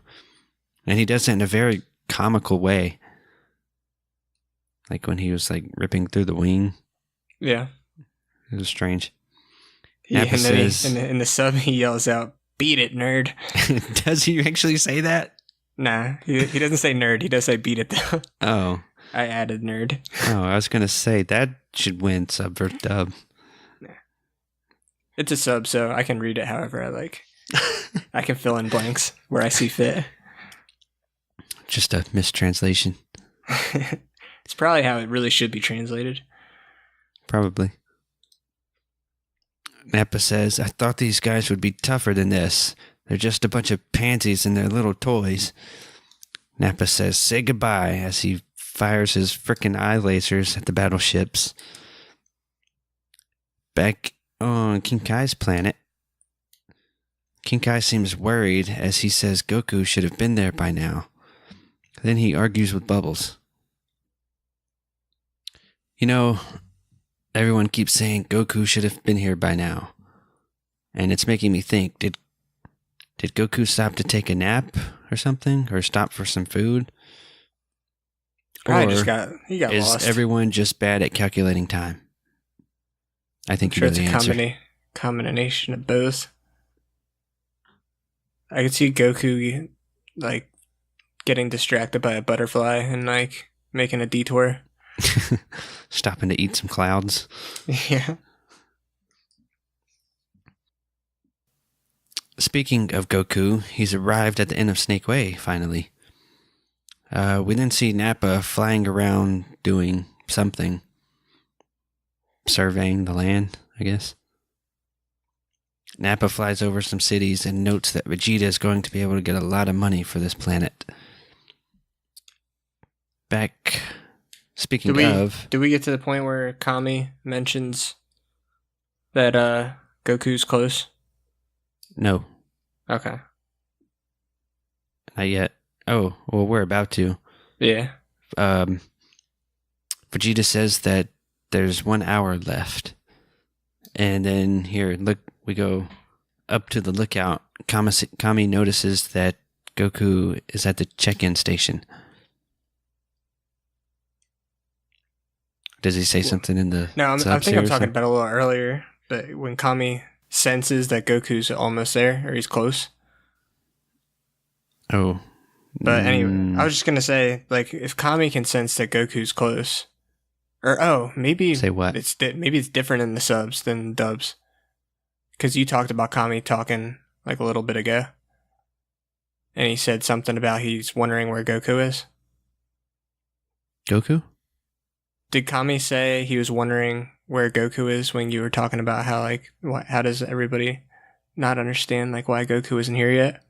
And he does it in a very comical way. Like when he was like ripping through the wing. Yeah. It was strange. Nappa says, in the sub, he yells out, "Beat it, nerd." Does he actually say that? Nah, he doesn't say nerd. He does say beat it, though. Oh. I added nerd. Oh, I was going to say, that should win sub versus dub. Nah. It's a sub, so I can read it however I like. I can fill in blanks where I see fit. Just a mistranslation. It's probably how it really should be translated. Probably. Nappa says, "I thought these guys would be tougher than this. They're just a bunch of pansies and their little toys." Nappa says, "Say goodbye," as he fires his frickin' eye lasers at the battleships. Back on King Kai's planet, King Kai seems worried as he says Goku should have been there by now. Then he argues with Bubbles. You know, everyone keeps saying Goku should have been here by now. And it's making me think, did Goku stop to take a nap or something? Or stop for some food? Probably he got is lost. Everyone just bad at calculating time? I think I'm sure you know it's the a answer. combination of both. I could see Goku like getting distracted by a butterfly and like making a detour. Stopping to eat some clouds. Yeah. Speaking of Goku, he's arrived at the end of Snake Way, finally. We then see Nappa flying around doing something. Surveying the land, I guess. Nappa flies over some cities and notes that Vegeta is going to be able to get a lot of money for this planet. Speaking of... Do we get to the point where Kame mentions that Goku's close? No. Okay. Not yet. Oh, well, we're about to. Yeah. Vegeta says that there's 1 hour left. And then here, look, we go up to the lookout. Kame notices that Goku is at the check-in station. Does he say something in the No, I subs think here I'm or talking something? about a little earlier, but when Kame senses that Goku's almost there, or he's close. Oh. But anyway, I was just going to say, like, if Kame can sense that Goku's close, or, maybe... Say what? Maybe it's different in the subs than dubs. Because you talked about Kame talking, like, a little bit ago. And he said something about he's wondering where Goku is. Goku? Did Kame say he was wondering where Goku is when you were talking about how, like, how does everybody not understand, like, why Goku isn't here yet?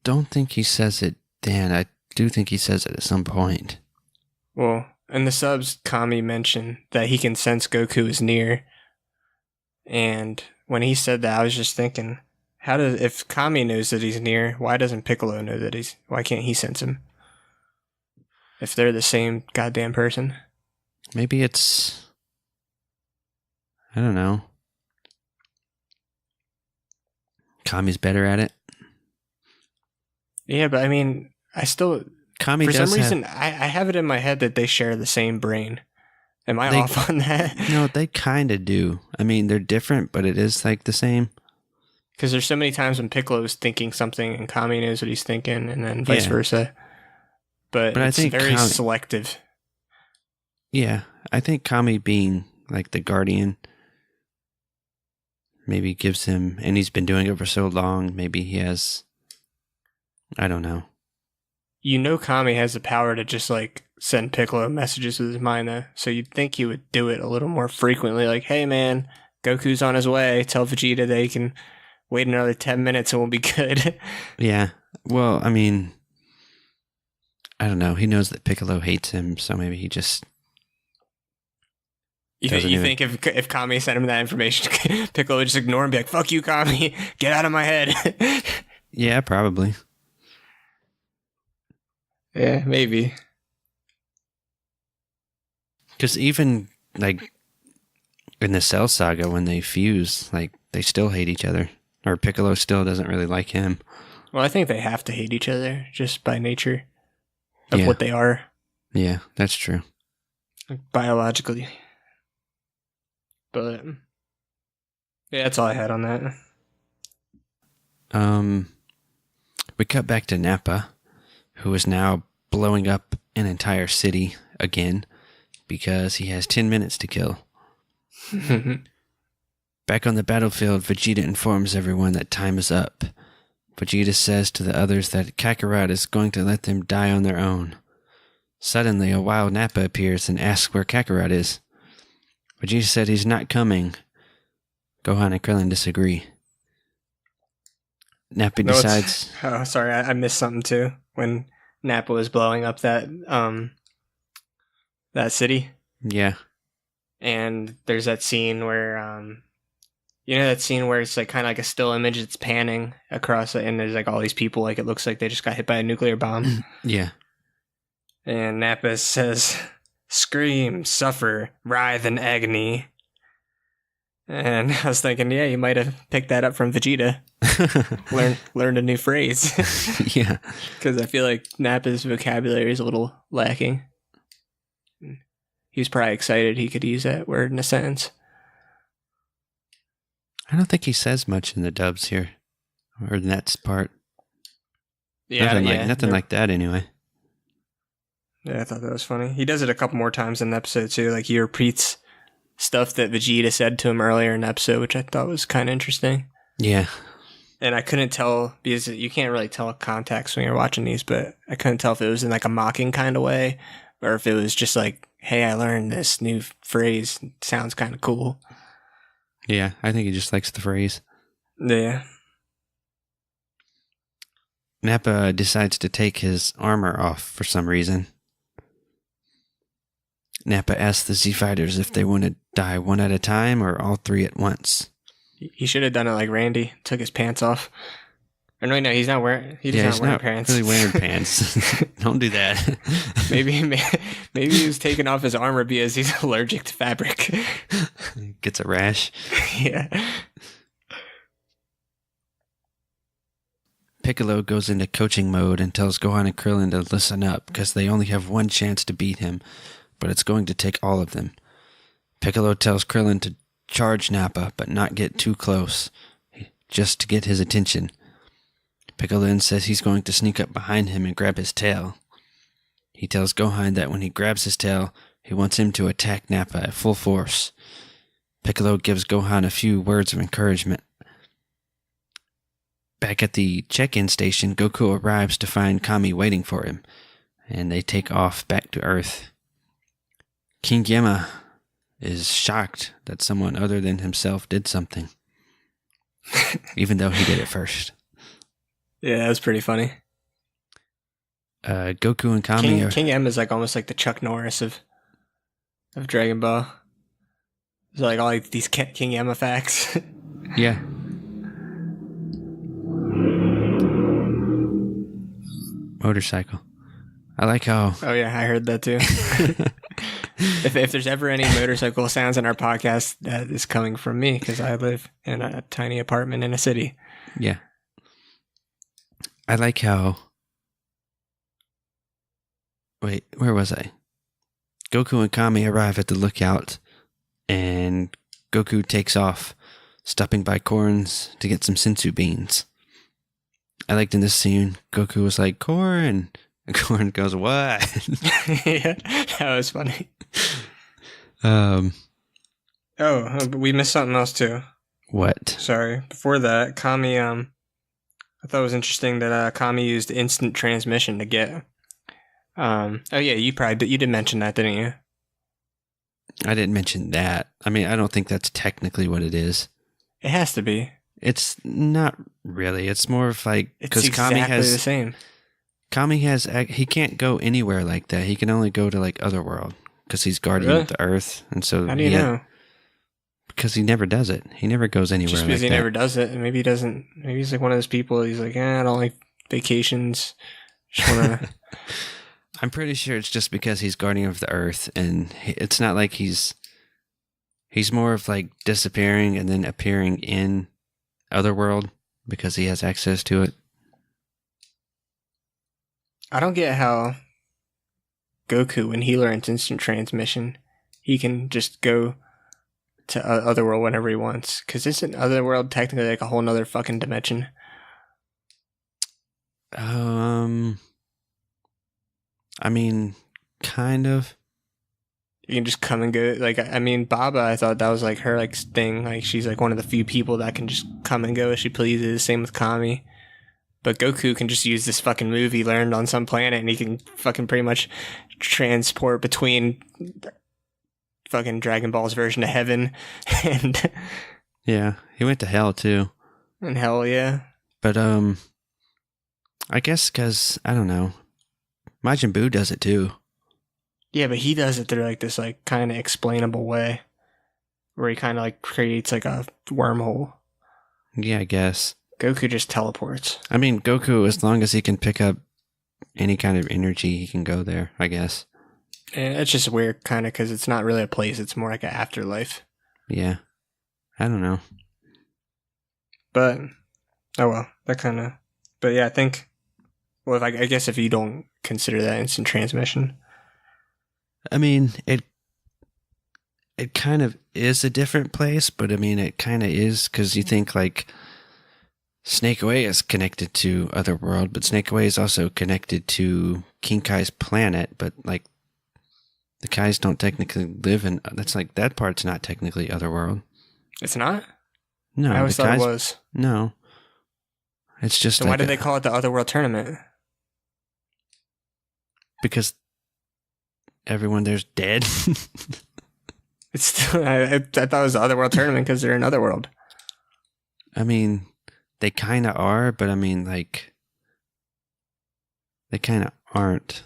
Don't think he says it, Dan. I do think he says it at some point. Well, in the subs, Kame mentioned that he can sense Goku is near. And when he said that, I was just thinking, if Kame knows that he's near, why doesn't Piccolo know that why can't he sense him? If they're the same goddamn person. Maybe it's... I don't know. Kame's better at it. Yeah, but I mean, I still... Kame for does some reason, I have it in my head that they share the same brain. Am I off on that? No, they kind of do. I mean, they're different, but it is like the same. Because there's so many times when Piccolo is thinking something and Kame knows what he's thinking, and then vice versa. But it's I think very selective. Yeah, I think Kame being like the guardian maybe gives him, and he's been doing it for so long, maybe he has, I don't know. You know Kame has the power to just like send Piccolo messages with his mind though, so you'd think he would do it a little more frequently, like, hey man, Goku's on his way, tell Vegeta that he can wait another 10 minutes and we'll be good. Yeah, well, I mean, I don't know, he knows that Piccolo hates him, so maybe he just... You think if Kame sent him that information, Piccolo would just ignore him and be like, fuck you, Kame, get out of my head. Yeah, probably. Yeah, maybe. Because even, like, in the Cell Saga, when they fuse, like, they still hate each other. Or Piccolo still doesn't really like him. Well, I think they have to hate each other just by nature of what they are. Yeah, that's true. Like, biologically. But yeah, that's all I had on that. We cut back to Nappa, who is now blowing up an entire city again because he has 10 minutes to kill. Back on the battlefield, Vegeta informs everyone that time is up. Vegeta says to the others that Kakarot is going to let them die on their own. Suddenly, a wild Nappa appears and asks where Kakarot is. Vegeta said he's not coming. Gohan and Krillin disagree. Nappa decides... Oh, sorry, I missed something too. When Nappa was blowing up that city. Yeah. And there's that scene where... you know that scene where it's like kind of like a still image that's panning across it, and there's like all these people, like it looks like they just got hit by a nuclear bomb. Yeah. And Nappa says, "Scream, suffer, writhe in agony." And I was thinking, yeah, you might have picked that up from Vegeta. Learned a new phrase. Yeah. Because I feel like Nappa's vocabulary is a little lacking. He was probably excited he could use that word in a sentence. I don't think he says much in the dubs here. Or in that part. Yeah, nothing like that anyway. Yeah, I thought that was funny. He does it a couple more times in the episode too. Like he repeats stuff that Vegeta said to him earlier in the episode, which I thought was kind of interesting. Yeah. And I couldn't tell, because you can't really tell context when you're watching these, but I couldn't tell if it was in like a mocking kind of way, or if it was just like, hey, I learned this new phrase. It sounds kind of cool. Yeah, I think he just likes the phrase. Yeah. Nappa decides to take his armor off for some reason. Nappa asks the Z Fighters if they want to die one at a time or all three at once. He should have done it like Randy, took his pants off. Or no, he's not wearing. He's not wearing pants. Really wearing pants. Don't do that. maybe he was taking off his armor because he's allergic to fabric. Gets a rash. Yeah. Piccolo goes into coaching mode and tells Gohan and Krillin to listen up because they only have one chance to beat him, but it's going to take all of them. Piccolo tells Krillin to charge Nappa, but not get too close, just to get his attention. Piccolo then says he's going to sneak up behind him and grab his tail. He tells Gohan that when he grabs his tail, he wants him to attack Nappa at full force. Piccolo gives Gohan a few words of encouragement. Back at the check-in station, Goku arrives to find Kame waiting for him, and they take off back to Earth. King Yama is shocked that someone other than himself did something, even though he did it first. Yeah, that was pretty funny. Goku and Kame King M is like almost like the Chuck Norris of Dragon Ball. It's like all like these King Emma facts. Yeah. Motorcycle. I like how... Oh yeah, I heard that too. If there's ever any motorcycle sounds in our podcast, that is coming from me because I live in a tiny apartment in a city. Yeah. I like how... Wait, where was I? Goku and Kame arrive at the lookout, and Goku takes off, stopping by Corn's to get some sensu beans. I liked in this scene, Goku was like, Corn! And Corn goes, what? Yeah, that was funny. Oh, but we missed something else too. What? Sorry. Before that, Kame, I thought it was interesting that Kame used instant transmission to get... oh yeah, you did mention that, didn't you? I didn't mention that. I mean, I don't think that's technically what it is. It has to be. It's not really. It's more of like... It's exactly the same. Kame has... He can't go anywhere like that. He can only go to like Otherworld because he's guardian of the Earth. And so... How do you know? Because he never does it. He never goes anywhere Just because like he never does it. Maybe he doesn't... Maybe he's like one of those people. He's like, I don't like vacations. Just want to... I'm pretty sure it's just because he's guardian of the earth, and it's not like he's more of like disappearing and then appearing in Otherworld because he has access to it. I don't get how Goku, when he learns instant transmission, he can just go to Otherworld whenever he wants. Because isn't Otherworld technically like a whole nother fucking dimension? I mean, kind of. You can just come and go. Like, I mean, Baba, I thought that was like her like thing. Like, she's like one of the few people that can just come and go as she pleases. Same with Kame. But Goku can just use this fucking move he learned on some planet, and he can fucking pretty much transport between fucking Dragon Ball's version of heaven and Yeah, he went to hell too. and hell, yeah. But I guess because I don't know, Majin Buu does it too. Yeah, but he does it through like this like kind of explainable way, where he kind of like creates like a wormhole. Yeah, I guess. Goku just teleports. I mean, Goku, as long as he can pick up any kind of energy, he can go there, I guess. And it's just weird, kind of, because it's not really a place. It's more like an afterlife. Yeah. I don't know. But, oh well, that kind of... But yeah, I think... Well, if I guess if you don't consider that instant transmission. I mean, it kind of is a different place, but I mean, it kind of is, because you think, like... Snake Away is connected to Otherworld, but Snake Away is also connected to King Kai's planet, but like the Kais don't technically live in that's like that part's not technically Otherworld. It's not? No. I always thought it was. No. It's just So why did they call it the Otherworld tournament? Because everyone there's dead. It's still, I thought it was the Otherworld tournament because they're in Otherworld. I mean, they kind of are, but I mean, like, they kind of aren't.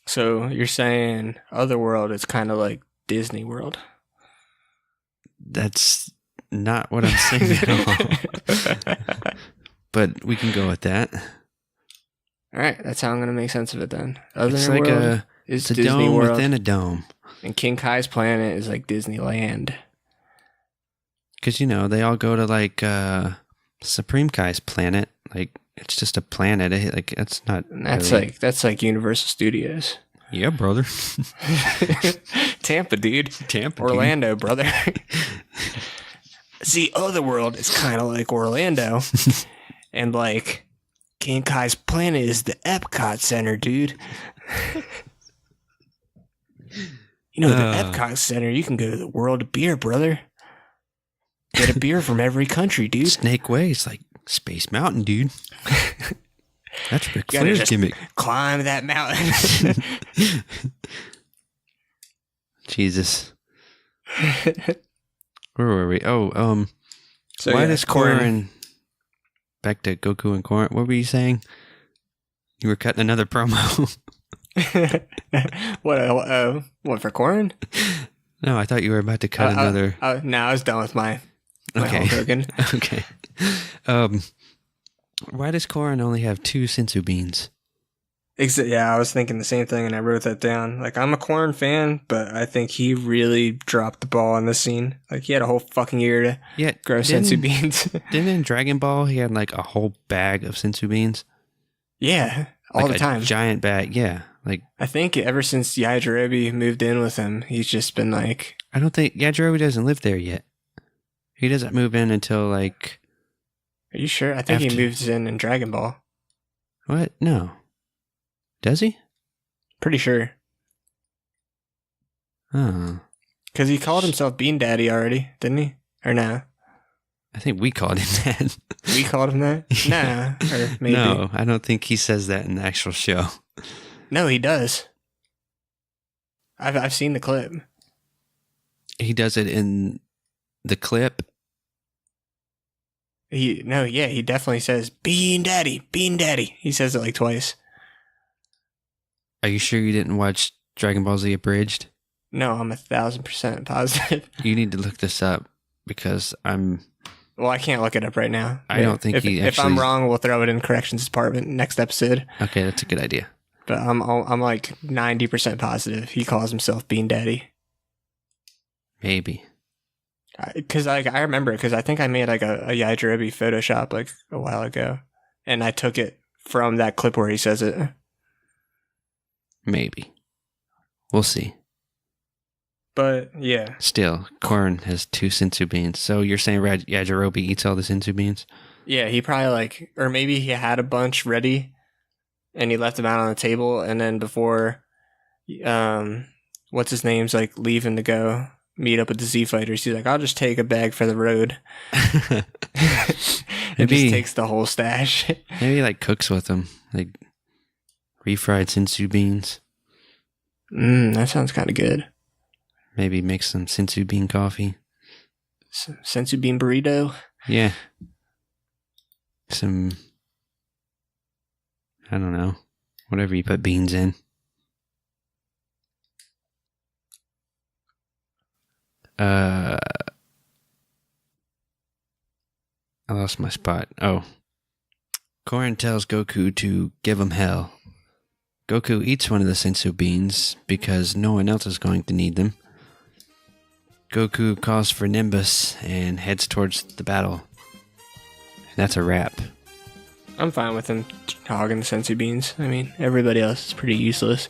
So you're saying Otherworld is kind of like Disney World? That's not what I'm saying at all. But we can go with that. All right, that's how I'm going to make sense of it then. It's like it's a Disney dome World, within a dome. and King Kai's planet is like Disneyland. Because, you know, they all go to, like, Supreme Kai's planet. Like, it's just a planet. Like, it's not... And that's really... that's like Universal Studios. Yeah, brother. Tampa, dude. Tampa, Orlando, brother. See, Otherworld is kind of like Orlando. And, like, King Kai's planet is the Epcot Center, dude. You know, the Epcot Center, you can go to the World of Beer, brother. Get a beer from every country, dude. Snake Way is like Space Mountain, dude. That's Ric You gotta Flair's just gimmick. climb that mountain. Jesus. Where were we? Oh, So why yeah, does Korin... Back to Goku and Korin. What were you saying? You were cutting another promo. What for Korin? No, I thought you were about to cut another... No, I was done with my Okay. Hulk Hogan. Okay. Why does Korin only have 2 sensu beans? Yeah, I was thinking the same thing, and I wrote that down. Like, I'm a Korin fan, but I think he really dropped the ball in this scene. Like, he had a whole fucking year to grow sensu beans. Didn't in Dragon Ball he had like a whole bag of sensu beans? Yeah, all like the time. A giant bag, yeah. Like, I think ever since Yajirobe moved in with him, he's just been like... I don't think... Yajirobe doesn't live there yet. He doesn't move in until like... Are you sure? I think he moves in Dragon Ball. What? No. Does he? Pretty sure. Oh. Because he called himself Bean Daddy already, didn't he? Or no? I think we called him that. We called him that? Nah. Or maybe. No, I don't think he says that in the actual show. No, he does. I've seen the clip. He does it in the clip. He definitely says Bean Daddy, Bean Daddy. He says it like twice. Are you sure you didn't watch Dragon Ball Z Abridged? No, I'm 1,000% positive. You need to look this up because I'm... Well, I can't look it up right now. I don't think if I'm wrong, we'll throw it in corrections department next episode. Okay, that's a good idea. But I'm like 90% positive he calls himself Bean Daddy. Maybe. Because I remember, because I think I made like a Yajirobe Photoshop like a while ago, and I took it from that clip where he says it. Maybe. We'll see. But yeah. Still, Corn has 2 sensu beans. So you're saying Yajirobe eats all the sensu beans? Yeah, he probably like, or maybe he had a bunch ready and he left them out on the table, and then before what's his name's like leaving to go meet up with the Z Fighters, he's like, I'll just take a bag for the road. It just takes the whole stash. Maybe he like cooks with them, like refried sensu beans. That sounds kind of good. Maybe make some sensu bean coffee. Sensu bean burrito? Yeah. Some, I don't know, whatever you put beans in. I lost my spot. Oh. Korin tells Goku to give him hell. Goku eats one of the sensu beans because no one else is going to need them. Goku calls for Nimbus and heads towards the battle. That's a wrap. I'm fine with him hogging the sensu beans. I mean, everybody else is pretty useless.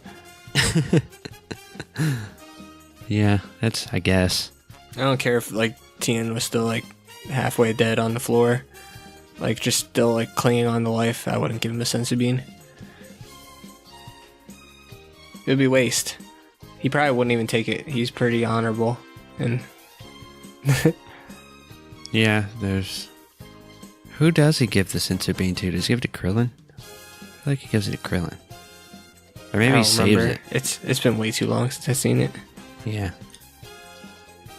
Yeah, that's, I guess. I don't care if, like, Tien was still, like, halfway dead on the floor. Like, just still, like, clinging on to life. I wouldn't give him a sensu bean. It would be waste. He probably wouldn't even take it. He's pretty honorable. And yeah, there's... Who does he give the sensu bean to? Does he give it to Krillin? I feel like he gives it to Krillin. Or maybe he saves it. It's been way too long since I've seen it. Yeah.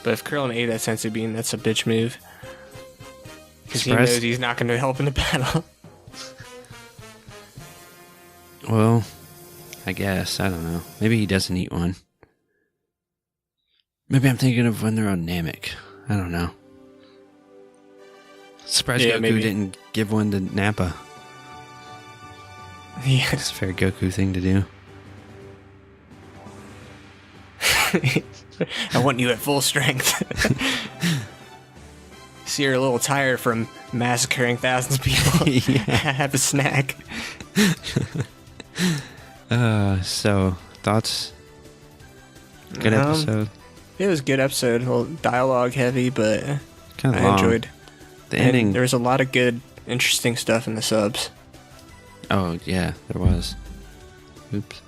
But if Krillin ate that sensu bean, that's a bitch move. Because he knows he's not going to help in the battle. Well, I guess. I don't know. Maybe he doesn't eat one. Maybe I'm thinking of when they're on Namek. I don't know. Surprised Goku didn't give one to Nappa. Yeah. It's a fair Goku thing to do. I want you at full strength. See, you're a little tired from massacring thousands of people. Yeah. Have a snack. So, thoughts? Good episode. It was a good episode. Well, dialogue heavy, but Kind of I enjoyed. The ending. There was a lot of good, interesting stuff in the subs. Oh, yeah, there was. Oops.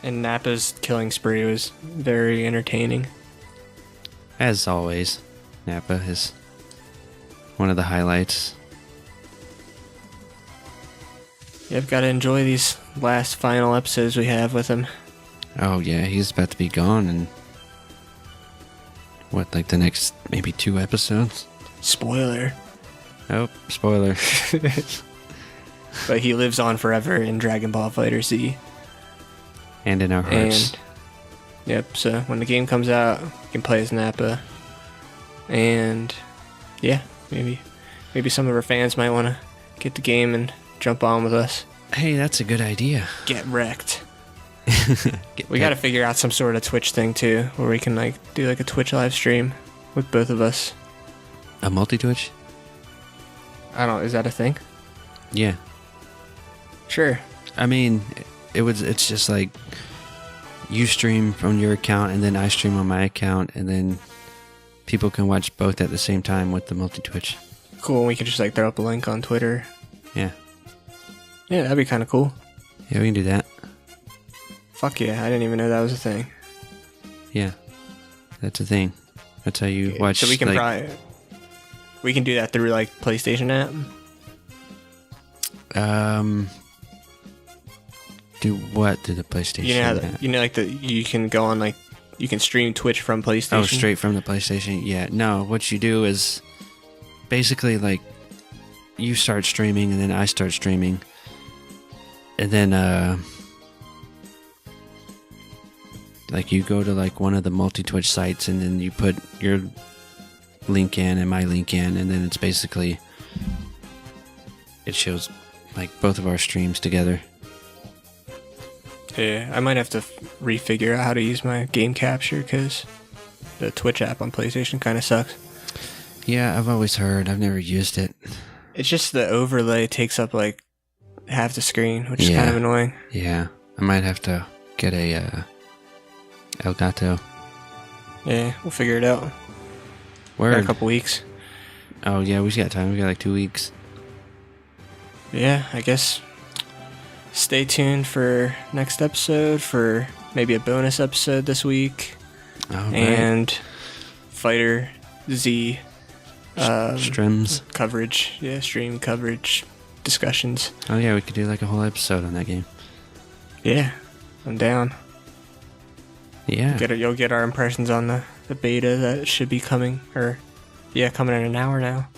And Nappa's killing spree was very entertaining. As always, Nappa is one of the highlights. You've got to enjoy these last final episodes we have with him. Oh, yeah, he's about to be gone in, what, like the next maybe 2 episodes? Spoiler. Oh, spoiler. But he lives on forever in Dragon Ball FighterZ. And in our hearts. And, yep, so when the game comes out, you can play as Nappa. And, yeah, maybe some of our fans might want to get the game and jump on with us. Hey, that's a good idea. Get wrecked. We got to figure out some sort of Twitch thing, too, where we can, like, do, like, a Twitch live stream with both of us. A multi-Twitch? Is that a thing? Yeah. Sure. I mean, it's just like you stream from your account and then I stream on my account and then people can watch both at the same time with the multi-Twitch. Cool, and we can just like throw up a link on Twitter. Yeah. Yeah, that'd be kind of cool. Yeah, we can do that. Fuck yeah, I didn't even know that was a thing. Yeah, that's a thing. That's how you watch. So we can we can do that through like PlayStation app. Do what to the PlayStation? You can go on like you can stream Twitch from PlayStation. Oh, straight from the PlayStation. Yeah. No, what you do is basically like you start streaming and then I start streaming, and then like you go to like one of the multi-Twitch sites and then you put your link in and my link in, and then it's basically it shows like both of our streams together. Yeah, I might have to refigure out how to use my game capture because the Twitch app on PlayStation kind of sucks. Yeah, I've always heard. I've never used it. It's just the overlay takes up like half the screen, which is kind of annoying. Yeah, I might have to get a Elgato. Yeah, we'll figure it out. Word. Got a couple weeks. Oh yeah, we got time. We got like 2 weeks. Yeah, I guess stay tuned for next episode for maybe a bonus episode this week. All right. And FighterZ Streams coverage. Yeah, stream coverage discussions. Oh yeah, we could do like a whole episode on that game. Yeah, I'm down. Yeah. You'll get our impressions on the beta that should be coming, coming in an hour now.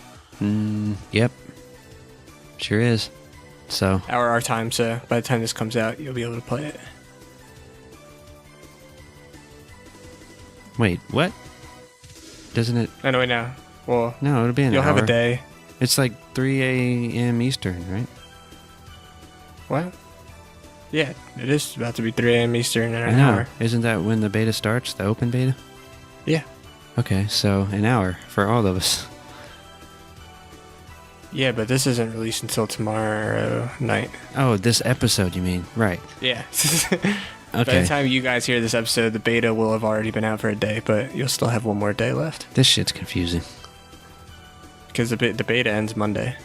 Yep. Sure is. So Our time, so by the time this comes out, you'll be able to play it. wait, what? Doesn't it? I know it now. Well, No, it'll be an you'll hour. have a day. It's like 3 a.m. Eastern, right? What? Yeah, it is about to be 3 a.m. Eastern in I an know. hour. Isn't that when the beta starts? The open beta? Yeah. Okay, so an hour for all of us. Yeah, but this isn't released until tomorrow night. Oh, this episode, you mean? Right. Yeah. By Okay. the time you guys hear this episode, the beta will have already been out for a day, but you'll still have one more day left. This shit's confusing. Because the beta ends Monday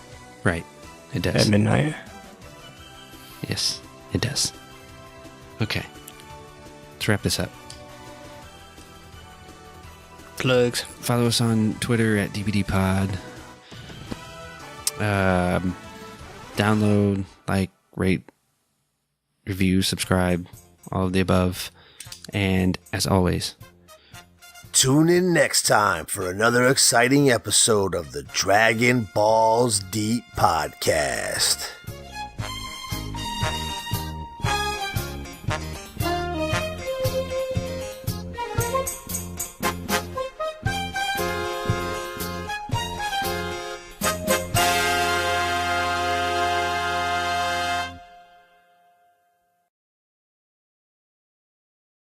Right. It at does. midnight. Yes, it does. Okay. Let's wrap this up. Plugs. Follow us on Twitter at DVDpod. Download, like, rate, review, subscribe, all of the above. And as always, Tune in next time for another exciting episode of the Dragon Balls Deep Podcast.